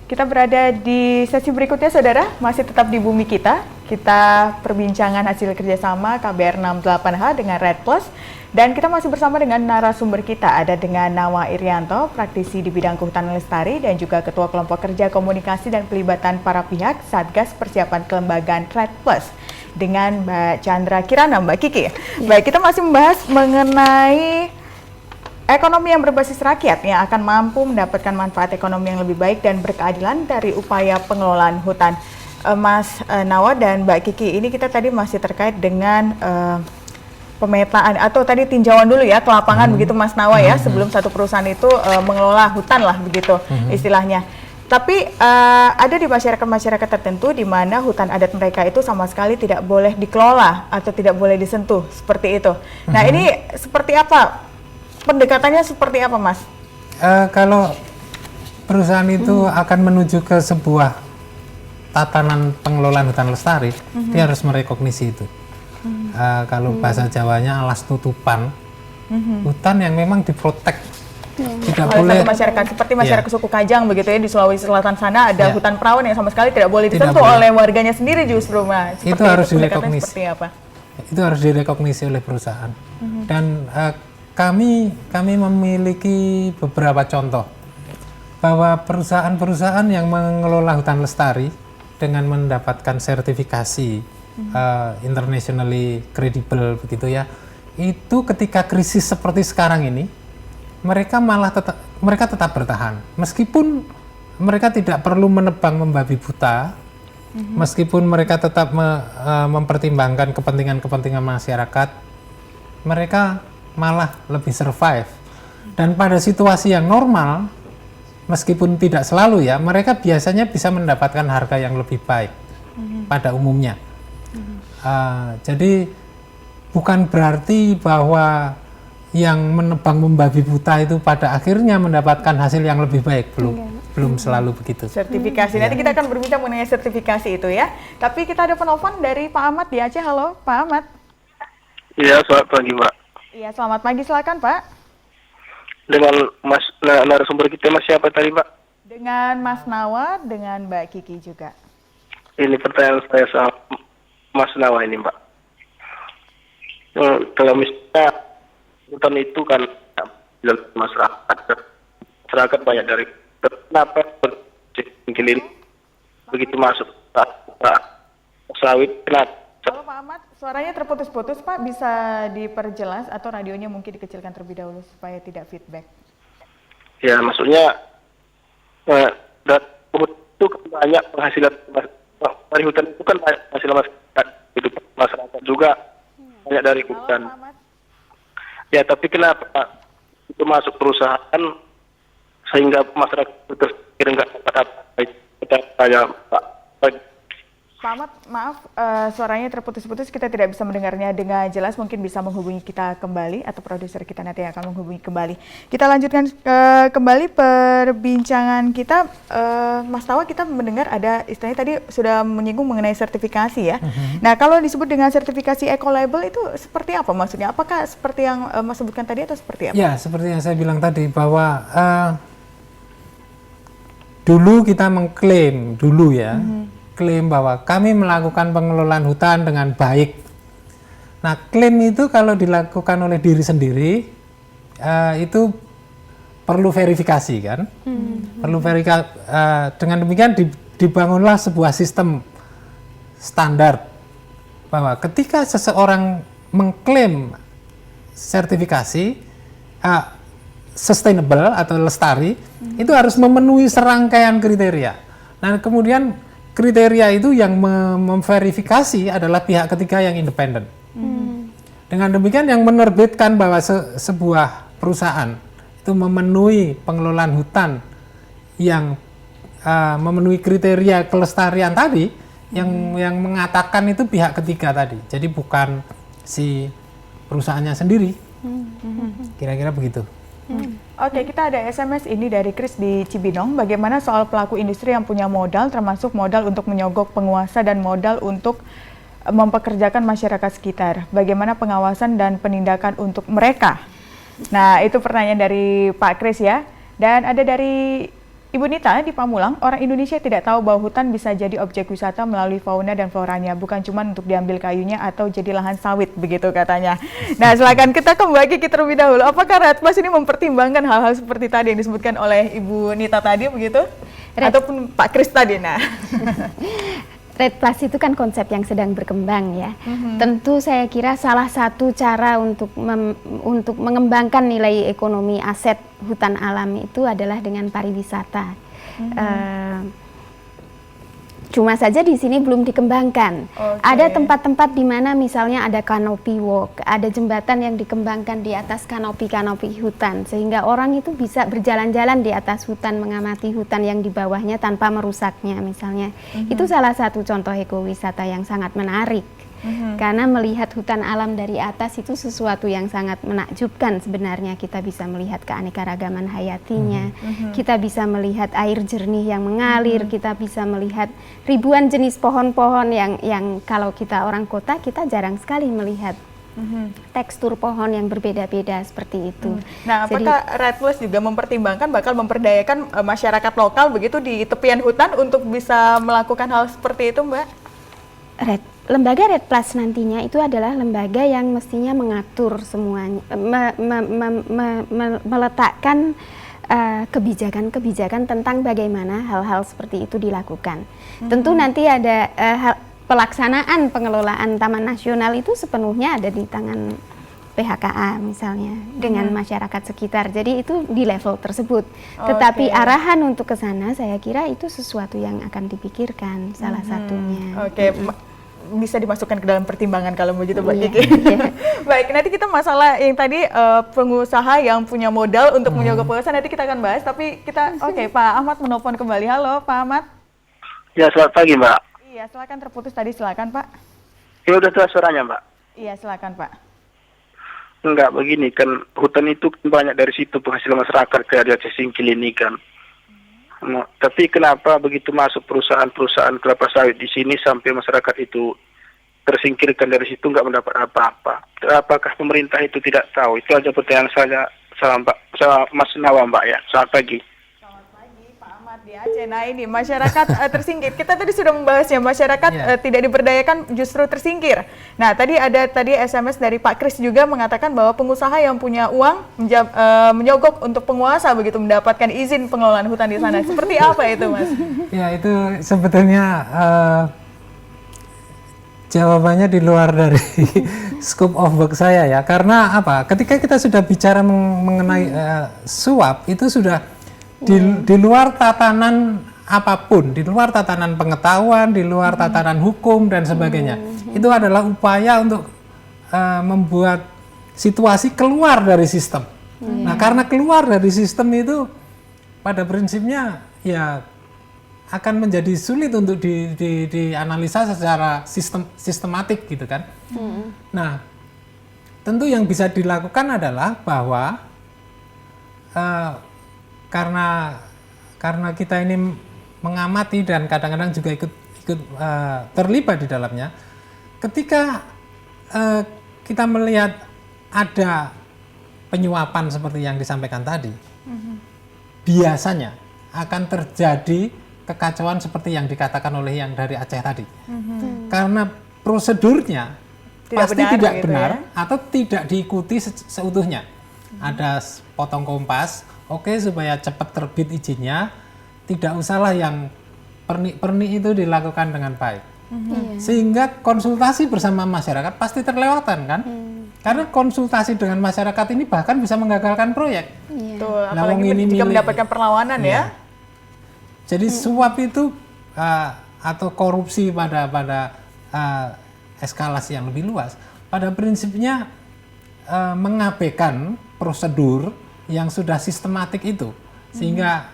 Kita berada di sesi berikutnya, saudara, masih tetap di Bumi Kita. Kita perbincangan hasil kerjasama KBR 68H dengan Red Plus. Dan kita masih bersama dengan narasumber kita, ada dengan Nawa Irianto, praktisi di bidang kehutanan lestari, dan juga Ketua Kelompok Kerja Komunikasi dan Pelibatan Para Pihak Satgas Persiapan Kelembagaan Red Plus, dengan Mbak Chandra Kirana, Mbak Kiki. Baik, kita masih membahas mengenai ekonomi yang berbasis rakyat yang akan mampu mendapatkan manfaat ekonomi yang lebih baik dan berkeadilan dari upaya pengelolaan hutan. Mas Nawa dan Mbak Kiki, ini kita tadi masih terkait dengan pemetaan atau tadi tinjauan dulu ya ke lapangan begitu Mas Nawa ya, sebelum satu perusahaan itu mengelola hutan lah begitu istilahnya. Tapi ada di masyarakat-masyarakat tertentu di mana hutan adat mereka itu sama sekali tidak boleh dikelola atau tidak boleh disentuh seperti itu. Nah, ini seperti apa? Pendekatannya seperti apa, Mas? Kalau perusahaan itu akan menuju ke sebuah tatanan pengelolaan hutan lestari, dia harus merekognisi itu. Kalau bahasa Jawanya alas tutupan, hutan yang memang diprotek, tidak boleh. Masyarakat seperti masyarakat suku Kajang begitu ya, di Sulawesi Selatan sana ada hutan perawan yang sama sekali tidak boleh disentuh oleh warganya sendiri justru, Mas. Itu harus direkognisi. Seperti apa? Itu harus direkognisi oleh perusahaan. Dan kami memiliki beberapa contoh bahwa perusahaan-perusahaan yang mengelola hutan lestari dengan mendapatkan sertifikasi internationally credible begitu ya, itu ketika krisis seperti sekarang ini mereka tetap bertahan meskipun mereka tidak perlu menebang membabi buta, meskipun mereka tetap mempertimbangkan kepentingan masyarakat, mereka malah lebih survive. Dan pada situasi yang normal, meskipun tidak selalu ya, mereka biasanya bisa mendapatkan harga yang lebih baik pada umumnya. Jadi bukan berarti bahwa yang menebang membabi buta itu pada akhirnya mendapatkan hasil yang lebih baik, belum selalu begitu. Sertifikasi, nanti kita akan berbincang mengenai sertifikasi itu ya. Tapi kita ada penelpon dari Pak Ahmad di Aceh. Halo Pak Ahmad. Iya, selamat pagi Mbak. Iya, selamat pagi, silakan Pak. Dengan Mas narasumber kita Mas siapa tadi Pak? Dengan Mas Nawa, dengan Mbak Kiki juga. Ini pertanyaan saya sama Mas Nawa ini Mbak. Kalau misalnya hutan itu kan masyarakat banyak dari kenapa keliling begitu masuk sawit kenapa? Halo Pak Ahmad, suaranya terputus-putus Pak, bisa diperjelas atau radionya mungkin dikecilkan terlebih dahulu supaya tidak feedback. Ya maksudnya itu banyak penghasilan dari hutan itu kan banyak penghasilan hidup masyarakat juga banyak dari hutan. Ya tapi kenapa itu masuk perusahaan sehingga masyarakat terpikir nggak dapat apa kita saya Pak. Pak Ahmad, maaf suaranya terputus-putus, kita tidak bisa mendengarnya dengan jelas, mungkin bisa menghubungi kita kembali atau produser kita nanti akan menghubungi kembali. Kita lanjutkan kembali perbincangan kita. Mas Tawa, kita mendengar ada istilahnya tadi sudah menyinggung mengenai sertifikasi ya. Nah kalau disebut dengan sertifikasi eco-label itu seperti apa maksudnya? Apakah seperti yang Mas sebutkan tadi atau seperti apa? Ya, seperti yang saya bilang tadi bahwa dulu kita mengklaim klaim bahwa kami melakukan pengelolaan hutan dengan baik. Nah, klaim itu kalau dilakukan oleh diri sendiri itu perlu verifikasi kan? Perlu verifikasi. Dengan demikian dibangunlah sebuah sistem standar bahwa ketika seseorang mengklaim sertifikasi sustainable atau lestari, itu harus memenuhi serangkaian kriteria. Nah, kemudian kriteria itu yang memverifikasi adalah pihak ketiga yang independen. Dengan demikian yang menerbitkan bahwa sebuah perusahaan itu memenuhi pengelolaan hutan yang memenuhi kriteria kelestarian tadi, yang mengatakan itu pihak ketiga tadi. Jadi bukan si perusahaannya sendiri. Kira-kira begitu. Oke, kita ada SMS ini dari Chris di Cibinong. Bagaimana soal pelaku industri yang punya modal, termasuk modal untuk menyogok penguasa dan modal untuk mempekerjakan masyarakat sekitar? Bagaimana pengawasan dan penindakan untuk mereka? Nah, itu pertanyaan dari Pak Chris ya. Dan ada dari Ibu Nita di Pamulang, orang Indonesia tidak tahu bahwa hutan bisa jadi objek wisata melalui fauna dan floranya, bukan cuma untuk diambil kayunya atau jadi lahan sawit, begitu katanya. Nah, silakan kita kembali ke terlebih dahulu. Apakah Redplus ini mempertimbangkan hal-hal seperti tadi yang disebutkan oleh Ibu Nita tadi, begitu? Ataupun Pak Kris tadi, nah. Redplus itu kan konsep yang sedang berkembang ya. Tentu saya kira salah satu cara untuk mengembangkan nilai ekonomi aset hutan alam itu adalah dengan pariwisata. Cuma saja di sini belum dikembangkan. Ada tempat-tempat di mana misalnya ada canopy walk, ada jembatan yang dikembangkan di atas kanopi-kanopi hutan, sehingga orang itu bisa berjalan-jalan di atas hutan, mengamati hutan yang di bawahnya tanpa merusaknya misalnya. Itu salah satu contoh ekowisata yang sangat menarik. Karena melihat hutan alam dari atas itu sesuatu yang sangat menakjubkan sebenarnya. Kita bisa melihat keanekaragaman hayatinya, kita bisa melihat air jernih yang mengalir, kita bisa melihat ribuan jenis pohon-pohon yang kalau kita orang kota kita jarang sekali melihat tekstur pohon yang berbeda-beda seperti itu. Nah, apakah Redplus juga mempertimbangkan bakal memperdayakan masyarakat lokal begitu di tepian hutan untuk bisa melakukan hal seperti itu, Mbak? Lembaga Redplus nantinya itu adalah lembaga yang mestinya mengatur semuanya, meletakkan kebijakan-kebijakan tentang bagaimana hal-hal seperti itu dilakukan. Tentu nanti ada pelaksanaan pengelolaan Taman Nasional itu sepenuhnya ada di tangan PHKA misalnya dengan masyarakat sekitar. Jadi itu di level tersebut. Tetapi arahan untuk ke sana saya kira itu sesuatu yang akan dipikirkan salah satunya. Bisa dimasukkan ke dalam pertimbangan kalau begitu Mbak Kiki. Baik, nanti kita masalah yang tadi pengusaha yang punya modal untuk menyogok pengusaha nanti kita akan bahas. Tapi kita Pak Ahmad menelpon kembali. Halo Pak Ahmad. Ya, selamat pagi Mbak. Iya, silakan, terputus tadi, silakan Pak. Ya udah jelas suaranya Mbak. Iya, silakan Pak. Enggak, begini kan hutan itu banyak dari situ penghasilan masyarakat kayak di Singkil ini kan. Nah, tapi kenapa begitu masuk perusahaan-perusahaan kelapa sawit di sini sampai masyarakat itu tersingkirkan dari situ nggak mendapat apa-apa? Apakah pemerintah itu tidak tahu? Itu aja pertanyaan saya sama Mas Nawa Mbak ya. Selamat pagi. Selamat pagi Pak Ahmad Di Aceh, nah ini masyarakat tersingkir. Kita tadi sudah membahasnya, masyarakat tidak diberdayakan justru tersingkir. Nah tadi SMS dari Pak Kris juga mengatakan bahwa pengusaha yang punya uang menyogok untuk penguasa begitu mendapatkan izin pengelolaan hutan di sana. Seperti apa itu, Mas? Ya itu sebetulnya jawabannya di luar dari scope of work saya ya. Karena apa? Ketika kita sudah bicara mengenai suap, itu sudah di luar tatanan apapun, di luar tatanan pengetahuan, di luar tatanan hukum dan sebagainya. Itu adalah upaya untuk membuat situasi keluar dari sistem. Nah, karena keluar dari sistem itu pada prinsipnya ya akan menjadi sulit untuk dianalisa secara sistematik gitu kan. Nah, tentu yang bisa dilakukan adalah bahwa karena kita ini mengamati dan kadang-kadang juga ikut terlibat di dalamnya, ketika kita melihat ada penyuapan seperti yang disampaikan tadi, biasanya akan terjadi kekacauan seperti yang dikatakan oleh yang dari Aceh tadi, karena prosedurnya pasti tidak benar atau tidak diikuti seutuhnya. Ada potong kompas, oke, supaya cepat terbit izinnya, tidak usahlah yang pernik-pernik itu dilakukan dengan baik. Sehingga konsultasi bersama masyarakat pasti terlewatan kan? Karena konsultasi dengan masyarakat ini bahkan bisa menggagalkan proyek. Tuh, apalagi jika mendapatkan perlawanan ya. Jadi suap itu atau korupsi pada eskalasi yang lebih luas, pada prinsipnya mengabaikan prosedur yang sudah sistematik itu, sehingga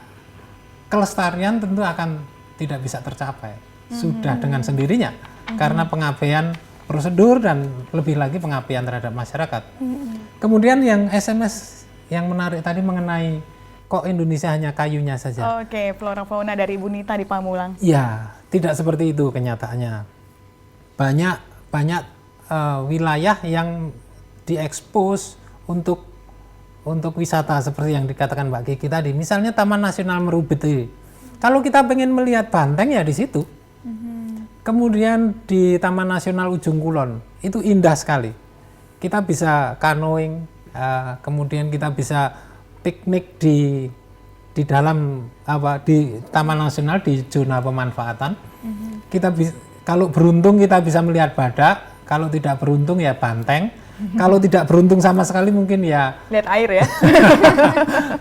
kelestarian tentu akan tidak bisa tercapai sudah dengan sendirinya karena pengabaian prosedur dan lebih lagi pengabaian terhadap masyarakat. Kemudian yang SMS yang menarik tadi mengenai kok Indonesia hanya kayunya saja. Oke, flora fauna dari Ibu Nita di Pamulang. Ya, tidak seperti itu kenyataannya. Banyak wilayah yang diekspos untuk wisata seperti yang dikatakan Mbak Kiki tadi. Misalnya Taman Nasional Meru Betiri. Kalau kita pengen melihat banteng ya di situ. Kemudian di Taman Nasional Ujung Kulon itu indah sekali. Kita bisa canoeing, kemudian kita bisa piknik di dalam di Taman Nasional di zona pemanfaatan. Kita kalau beruntung kita bisa melihat badak, kalau tidak beruntung ya banteng. Kalau tidak beruntung sama sekali mungkin ya lihat air ya.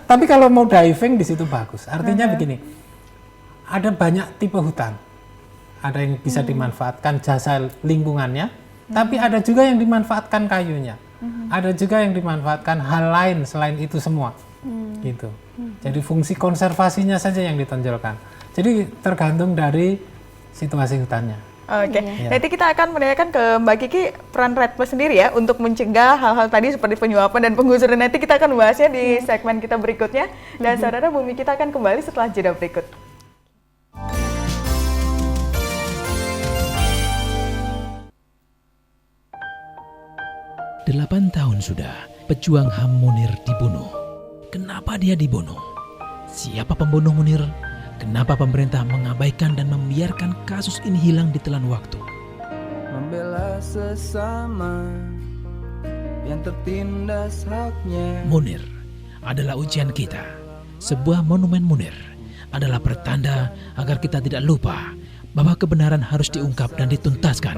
Tapi kalau mau diving di situ bagus. Artinya begini, ada banyak tipe hutan. Ada yang bisa dimanfaatkan jasa lingkungannya, tapi ada juga yang dimanfaatkan kayunya. Ada juga yang dimanfaatkan hal lain selain itu semua. Gitu. Jadi fungsi konservasinya saja yang ditonjolkan. Jadi tergantung dari situasi hutannya. Oke, nanti kita akan menanyakan ke Mbak Kiki peran Red Plus sendiri ya untuk mencegah hal-hal tadi seperti penyuapan dan penggusuran. Nanti kita akan bahasnya di segmen kita berikutnya. Dan saudara, Bumi kita akan kembali setelah jeda berikut. Delapan tahun sudah pejuang HAM Munir dibunuh. Kenapa dia dibunuh? Siapa pembunuh Munir? Kenapa pemerintah mengabaikan dan membiarkan kasus ini hilang di telan waktu? Membela sesama yang tertindas haknya. Munir adalah ujian kita. Sebuah monumen Munir adalah pertanda agar kita tidak lupa bahwa kebenaran harus diungkap dan dituntaskan.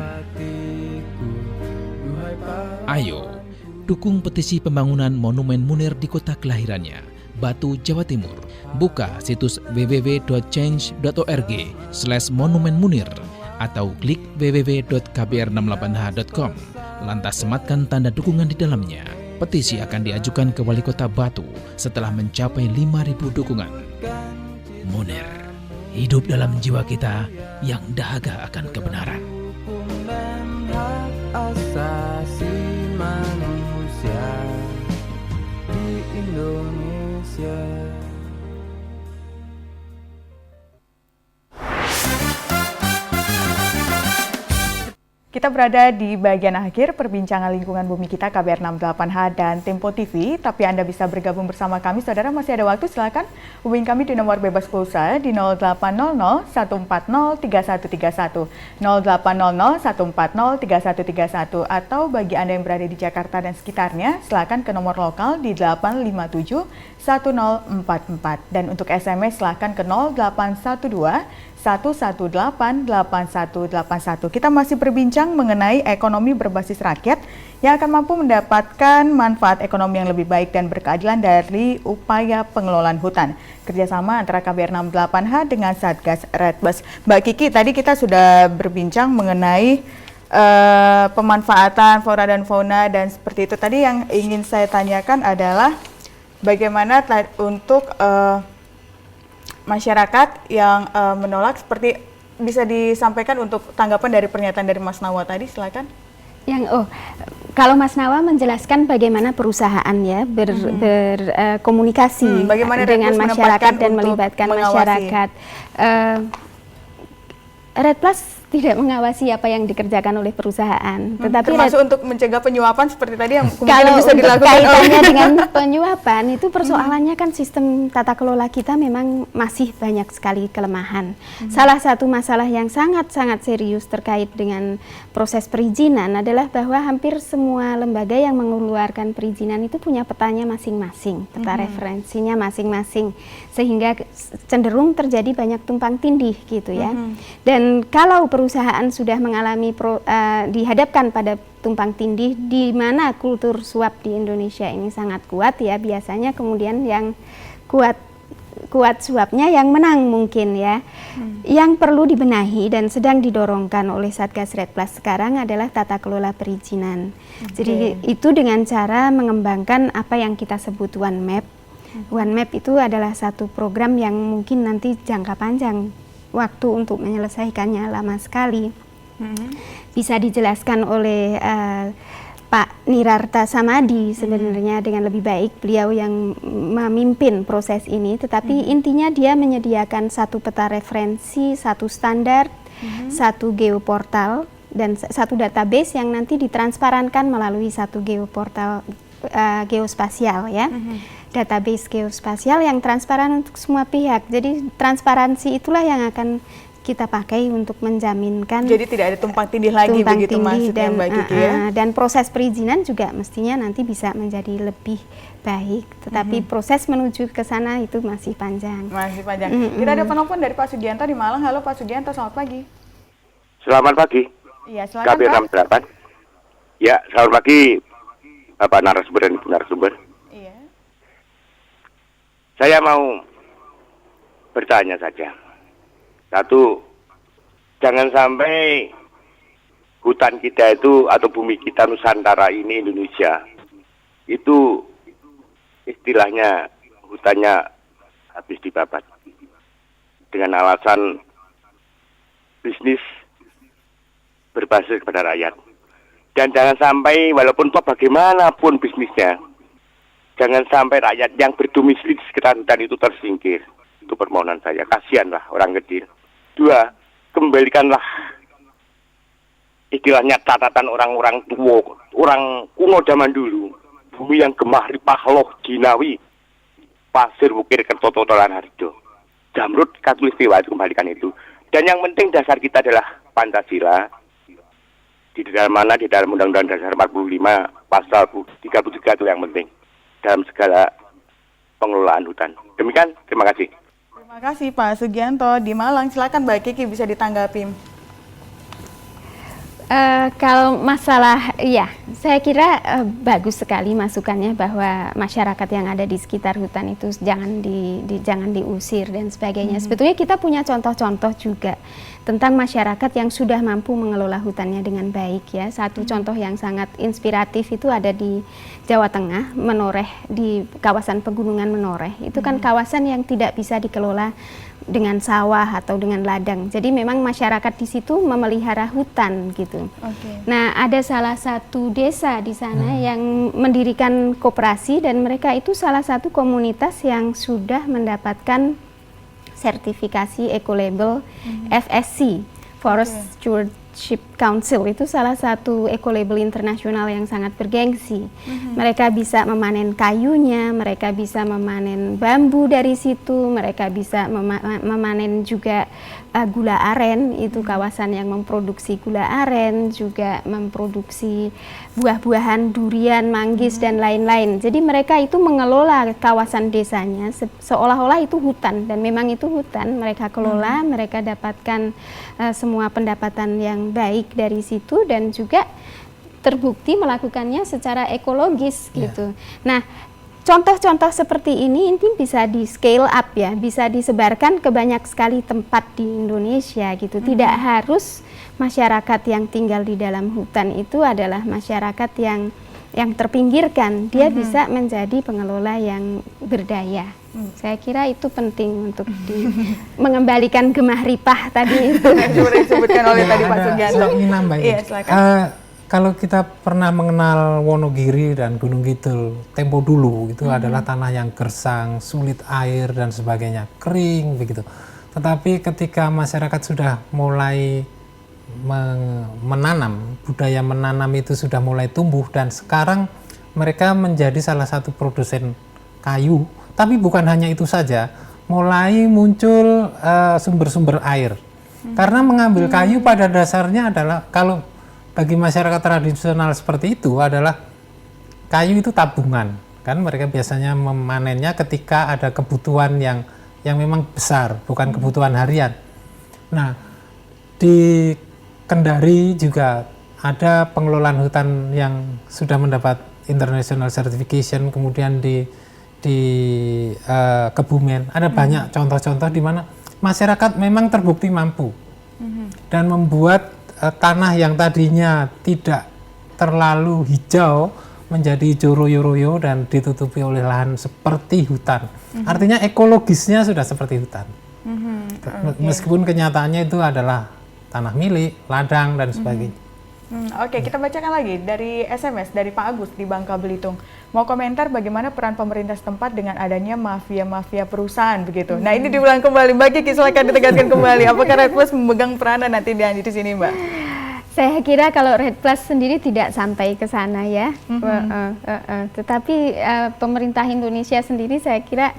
Ayo, dukung petisi pembangunan monumen Munir di kota kelahirannya, Batu, Jawa Timur. Buka situs www.change.org/monumen Munir atau klik www.kbr68h.com. Lantas sematkan tanda dukungan di dalamnya. Petisi akan diajukan ke Wali Kota Batu setelah mencapai 5.000 dukungan. Munir, hidup dalam jiwa kita yang dahaga akan kebenaran. Asasi manusia di Indonesia. Kita kita berada di bagian akhir perbincangan lingkungan bumi kita KBR 68H dan Tempo TV, tapi Anda bisa bergabung bersama kami. Saudara, masih ada waktu, silakan hubungi kami di nomor bebas pulsa di 0800 140 3131, 0800 140 3131, atau bagi Anda yang berada di Jakarta dan sekitarnya, silakan ke nomor lokal di 857 1044, dan untuk SMS silakan ke 0812 1188181. Kita masih berbincang mengenai ekonomi berbasis rakyat yang akan mampu mendapatkan manfaat ekonomi yang lebih baik dan berkeadilan dari upaya pengelolaan hutan. Kerjasama antara KBR 68H dengan Satgas Redbus. Mbak Kiki, tadi kita sudah berbincang mengenai pemanfaatan flora dan fauna, dan seperti itu. Tadi yang ingin saya tanyakan adalah bagaimana untuk masyarakat yang menolak, seperti bisa disampaikan untuk tanggapan dari pernyataan dari Mas Nawa tadi, silakan. Kalau Mas Nawa menjelaskan bagaimana perusahaan ya berkomunikasi dengan masyarakat dan melibatkan masyarakat. Redbus tidak mengawasi apa yang dikerjakan oleh perusahaan, tetapi termasuk untuk mencegah penyuapan seperti tadi yang kemungkinan bisa dilakukan. Kaitannya dengan penyuapan itu persoalannya kan sistem tata kelola kita memang masih banyak sekali kelemahan. Salah satu masalah yang sangat-sangat serius terkait dengan proses perizinan adalah bahwa hampir semua lembaga yang mengeluarkan perizinan itu punya petanya masing-masing, peta referensinya masing-masing, sehingga cenderung terjadi banyak tumpang tindih gitu ya. Dan kalau perusahaan sudah mengalami dihadapkan pada tumpang tindih di mana kultur suap di Indonesia ini sangat kuat ya, biasanya kemudian yang kuat suapnya yang menang mungkin ya. Yang perlu dibenahi dan sedang didorongkan oleh Satgas Redbus sekarang adalah tata kelola perizinan. Jadi itu dengan cara mengembangkan apa yang kita sebut One Map. One Map itu adalah satu program yang mungkin nanti jangka panjang, waktu untuk menyelesaikannya lama sekali. Bisa dijelaskan oleh Pak Nirarta Samadi sebenarnya dengan lebih baik, beliau yang memimpin proses ini, tetapi intinya dia menyediakan satu peta referensi, satu standar, satu geoportal, dan satu database yang nanti ditransparankan melalui satu geoportal geospasial ya. Database geospasial yang transparan untuk semua pihak. Jadi transparansi itulah yang akan kita pakai untuk menjaminkan. Jadi tidak ada tumpang tindih lagi begitu maksudnya Mbak Kiki ya. Dan proses perizinan juga mestinya nanti bisa menjadi lebih baik. Tetapi proses menuju ke sana itu masih panjang. Masih panjang. Kita ada penelpon dari Pak Sugianto di Malang. Halo Pak Sugianto, selamat pagi. Selamat pagi. Iya, silakan KBR 68. Ya, selamat pagi Bapak narasumber dan Ibu narasumber. Saya mau bertanya saja. Satu, jangan sampai hutan kita itu atau bumi kita Nusantara ini Indonesia itu istilahnya hutannya habis dibabat dengan alasan bisnis berbasis kepada rakyat. Dan jangan sampai walaupun bagaimanapun bisnisnya, jangan sampai rakyat yang berdomisili di sekitar hutan itu tersingkir. Itu permohonan saya. Kasihanlah orang kecil. Dua, kembalikanlah istilahnya catatan orang-orang tua, orang kuno zaman dulu. Bumi yang gemah ripah loh jinawi, pasir bukir kertototolan harjo. Jamrut katulistiwa itu kembalikan itu. Dan yang penting dasar kita adalah Pancasila. Di dalam mana? Di dalam Undang-Undang Dasar 45 pasal 33 itu yang penting dalam segala pengelolaan hutan. Demikian, terima kasih. Terima kasih Pak Sugianto di Malang. Silakan Mbak Kiki bisa ditanggapi. Kalau masalah, ya saya kira bagus sekali masukannya bahwa masyarakat yang ada di sekitar hutan itu jangan diusir dan sebagainya. Sebetulnya kita punya contoh-contoh juga tentang masyarakat yang sudah mampu mengelola hutannya dengan baik ya. Satu contoh yang sangat inspiratif itu ada di Jawa Tengah, Menoreh, di kawasan pegunungan Menoreh. Itu kan kawasan yang tidak bisa dikelola dengan sawah atau dengan ladang. Jadi memang masyarakat di situ memelihara hutan gitu. Nah, ada salah satu desa di sana yang mendirikan koperasi dan mereka itu salah satu komunitas yang sudah mendapatkan sertifikasi eco-label FSC, Forest Stewardship Council itu salah satu eco-label internasional yang sangat bergengsi. Mereka bisa memanen kayunya, mereka bisa memanen bambu dari situ, mereka bisa memanen juga gula aren, itu kawasan yang memproduksi gula aren, juga memproduksi buah-buahan, durian, manggis, dan lain-lain. Jadi mereka itu mengelola kawasan desanya seolah-olah itu hutan, dan memang itu hutan, mereka kelola, mereka dapatkan semua pendapatan yang baik dari situ, dan juga terbukti melakukannya secara ekologis gitu. Nah, contoh-contoh seperti ini bisa di scale up ya, bisa disebarkan ke banyak sekali tempat di Indonesia gitu. Tidak harus masyarakat yang tinggal di dalam hutan itu adalah masyarakat yang terpinggirkan. Dia bisa menjadi pengelola yang berdaya. Saya kira itu penting untuk mengembalikan gemah ripah tadi itu. Seperti disebutkan oleh tadi Pak Sugianto. Saya ingin nambahin. Iya, silakan. Kalau kita pernah mengenal Wonogiri dan Gunung Kidul, tempo dulu itu adalah tanah yang gersang, sulit air dan sebagainya, kering begitu. Tetapi ketika masyarakat sudah mulai menanam, budaya menanam itu sudah mulai tumbuh, dan sekarang mereka menjadi salah satu produsen kayu. Tapi bukan hanya itu saja, mulai muncul sumber-sumber air. Karena mengambil kayu pada dasarnya adalah, kalau bagi masyarakat tradisional seperti itu adalah kayu itu tabungan, kan mereka biasanya memanennya ketika ada kebutuhan yang memang besar, bukan kebutuhan harian. Nah, di Kendari juga ada pengelolaan hutan yang sudah mendapat international certification, kemudian di Kebumen ada banyak contoh-contoh di mana masyarakat memang terbukti mampu dan membuat tanah yang tadinya tidak terlalu hijau menjadi hijau royo-royo dan ditutupi oleh lahan seperti hutan. Artinya ekologisnya sudah seperti hutan. Meskipun kenyataannya itu adalah tanah milik, ladang dan sebagainya. Oke, kita bacakan lagi dari SMS dari Pak Agus di Bangka Belitung. Mau komentar bagaimana peran pemerintah setempat dengan adanya mafia-mafia perusahaan begitu. Nah, ini diulang kembali. Mbak Kiki, silakan ditegaskan kembali. Apakah Red Plus memegang peranan nanti di sini, Mbak? Saya kira kalau Red Plus sendiri tidak sampai ke sana ya. Tetapi pemerintah Indonesia sendiri saya kira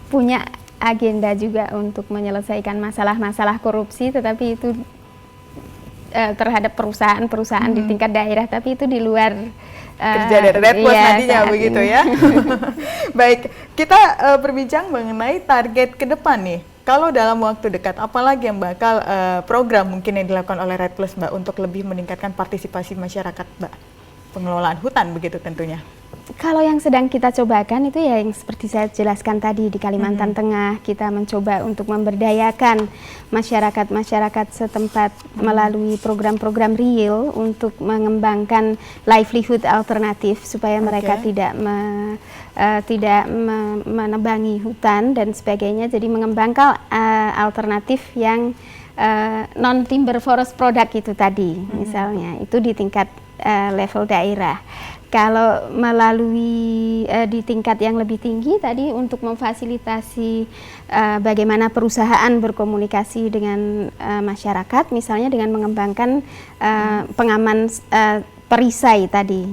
punya agenda juga untuk menyelesaikan masalah-masalah korupsi, tetapi itu terhadap perusahaan-perusahaan di tingkat daerah, tapi itu di luar kerja dari Red Plus nantinya begitu ya. Baik, kita berbincang mengenai target ke depan nih. Kalau dalam waktu dekat, apalagi yang bakal program mungkin yang dilakukan oleh Red Plus, Mbak, untuk lebih meningkatkan partisipasi masyarakat, Mbak, pengelolaan hutan begitu tentunya. Kalau yang sedang kita cobakan itu ya yang seperti saya jelaskan tadi di Kalimantan Tengah, kita mencoba untuk memberdayakan masyarakat-masyarakat setempat melalui program-program real untuk mengembangkan livelihood alternatif supaya mereka tidak menebangi hutan dan sebagainya. Jadi mengembangkan alternatif yang non-timber forest product itu tadi, misalnya itu di tingkat level daerah. Kalau melalui di tingkat yang lebih tinggi tadi untuk memfasilitasi bagaimana perusahaan berkomunikasi dengan masyarakat, misalnya dengan mengembangkan pengaman perisai tadi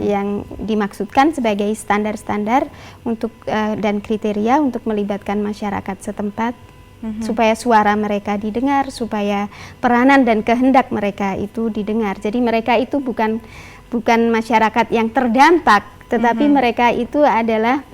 yang dimaksudkan sebagai standar-standar untuk dan kriteria untuk melibatkan masyarakat setempat supaya suara mereka didengar, supaya peranan dan kehendak mereka itu didengar. Jadi mereka itu bukan masyarakat yang terdampak, tetapi mereka itu adalah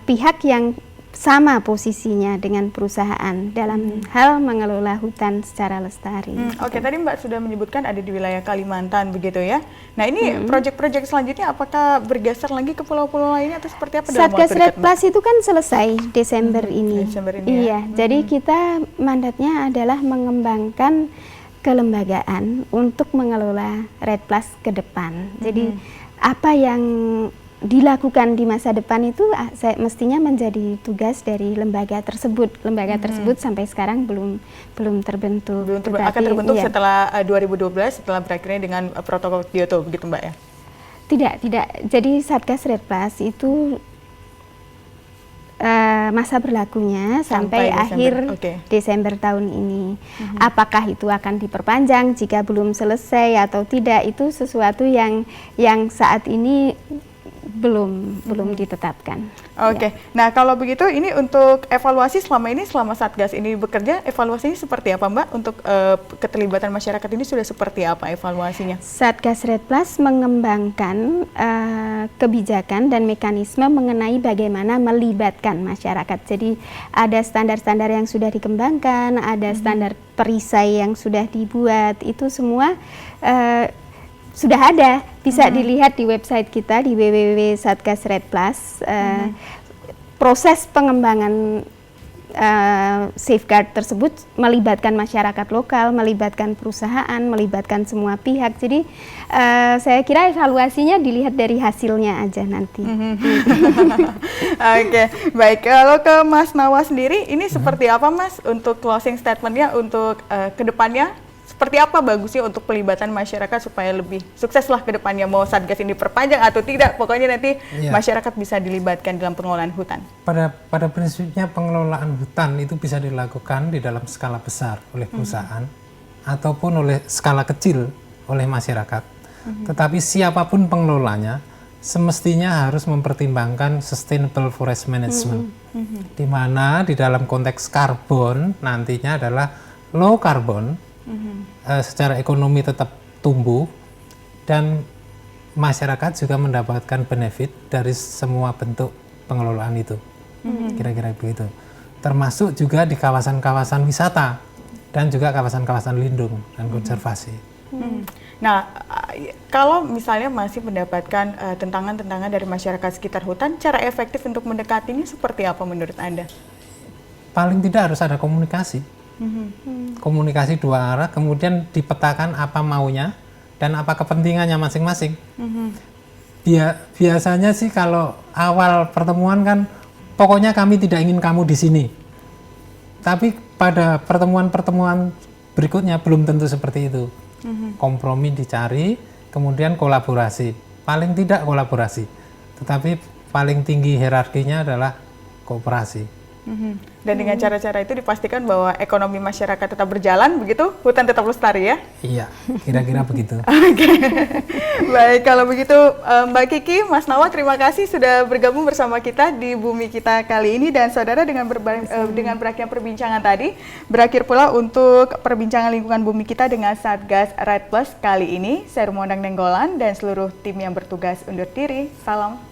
pihak yang sama posisinya dengan perusahaan dalam hal mengelola hutan secara lestari. Oke, tadi Mbak sudah menyebutkan ada di wilayah Kalimantan begitu ya. Nah, ini proyek-proyek selanjutnya apakah bergeser lagi ke pulau-pulau lainnya atau seperti apa dalam waktu Satgas dekat? Red Plus itu kan selesai Desember ini. Iya, jadi kita mandatnya adalah mengembangkan kelembagaan untuk mengelola Red Plus ke depan. Jadi apa yang dilakukan di masa depan itu mestinya menjadi tugas dari lembaga tersebut. Lembaga tersebut sampai sekarang belum terbentuk. Akan terbentuk setelah 2012 setelah berakhirnya dengan protokol Kyoto begitu, Mbak ya? Tidak. Jadi Satgas Red Plus itu masa berlakunya sampai akhir Desember tahun ini. Apakah itu akan diperpanjang jika belum selesai atau tidak, itu sesuatu yang saat ini belum ditetapkan. Oke. Nah, kalau begitu ini untuk evaluasi selama Satgas ini bekerja, evaluasinya seperti apa, Mbak? Untuk keterlibatan masyarakat ini sudah seperti apa evaluasinya? Satgas Red Plus mengembangkan kebijakan dan mekanisme mengenai bagaimana melibatkan masyarakat. Jadi ada standar-standar yang sudah dikembangkan, ada standar perisai yang sudah dibuat, itu semua sudah ada, bisa dilihat di website kita di www.satgasredplus. Proses pengembangan safeguard tersebut melibatkan masyarakat lokal, melibatkan perusahaan, melibatkan semua pihak. Jadi saya kira evaluasinya dilihat dari hasilnya aja nanti. Oke, baik. Kalau ke Mas Nawa sendiri, ini seperti apa, Mas, untuk closing statementnya untuk kedepannya? Seperti apa bagusnya untuk pelibatan masyarakat supaya lebih sukseslah ke depannya, mau Satgas ini diperpanjang atau tidak, pokoknya nanti masyarakat bisa dilibatkan dalam pengelolaan hutan. Pada prinsipnya pengelolaan hutan itu bisa dilakukan di dalam skala besar oleh perusahaan ataupun oleh skala kecil oleh masyarakat. Tetapi siapapun pengelolanya semestinya harus mempertimbangkan sustainable forest management, di mana di dalam konteks karbon nantinya adalah low carbon. Secara ekonomi tetap tumbuh dan masyarakat juga mendapatkan benefit dari semua bentuk pengelolaan itu, kira-kira begitu. Termasuk juga di kawasan-kawasan wisata dan juga kawasan-kawasan lindung dan konservasi. Nah, kalau misalnya masih mendapatkan tentangan-tentangan dari masyarakat sekitar hutan, cara efektif untuk mendekatinya seperti apa menurut Anda? Paling tidak harus ada komunikasi. Komunikasi dua arah, kemudian dipetakan apa maunya dan apa kepentingannya masing-masing. Biasanya sih kalau awal pertemuan kan, pokoknya kami tidak ingin kamu di sini. Tapi pada pertemuan-pertemuan berikutnya belum tentu seperti itu. Kompromi dicari, kemudian kolaborasi. Paling tidak kolaborasi, tetapi paling tinggi hierarkinya adalah kooperasi. Dan dengan cara-cara itu dipastikan bahwa ekonomi masyarakat tetap berjalan, begitu, hutan tetap lestari ya? Iya, kira-kira begitu. Oke. Baik, kalau begitu Mbak Kiki, Mas Nawa, terima kasih sudah bergabung bersama kita di Bumi Kita kali ini. Dan saudara, dengan berakhirnya perbincangan tadi, berakhir pula untuk perbincangan lingkungan bumi kita dengan Satgas Red Plus kali ini. Saya Rumondang Nenggolan dan seluruh tim yang bertugas undur diri. Salam.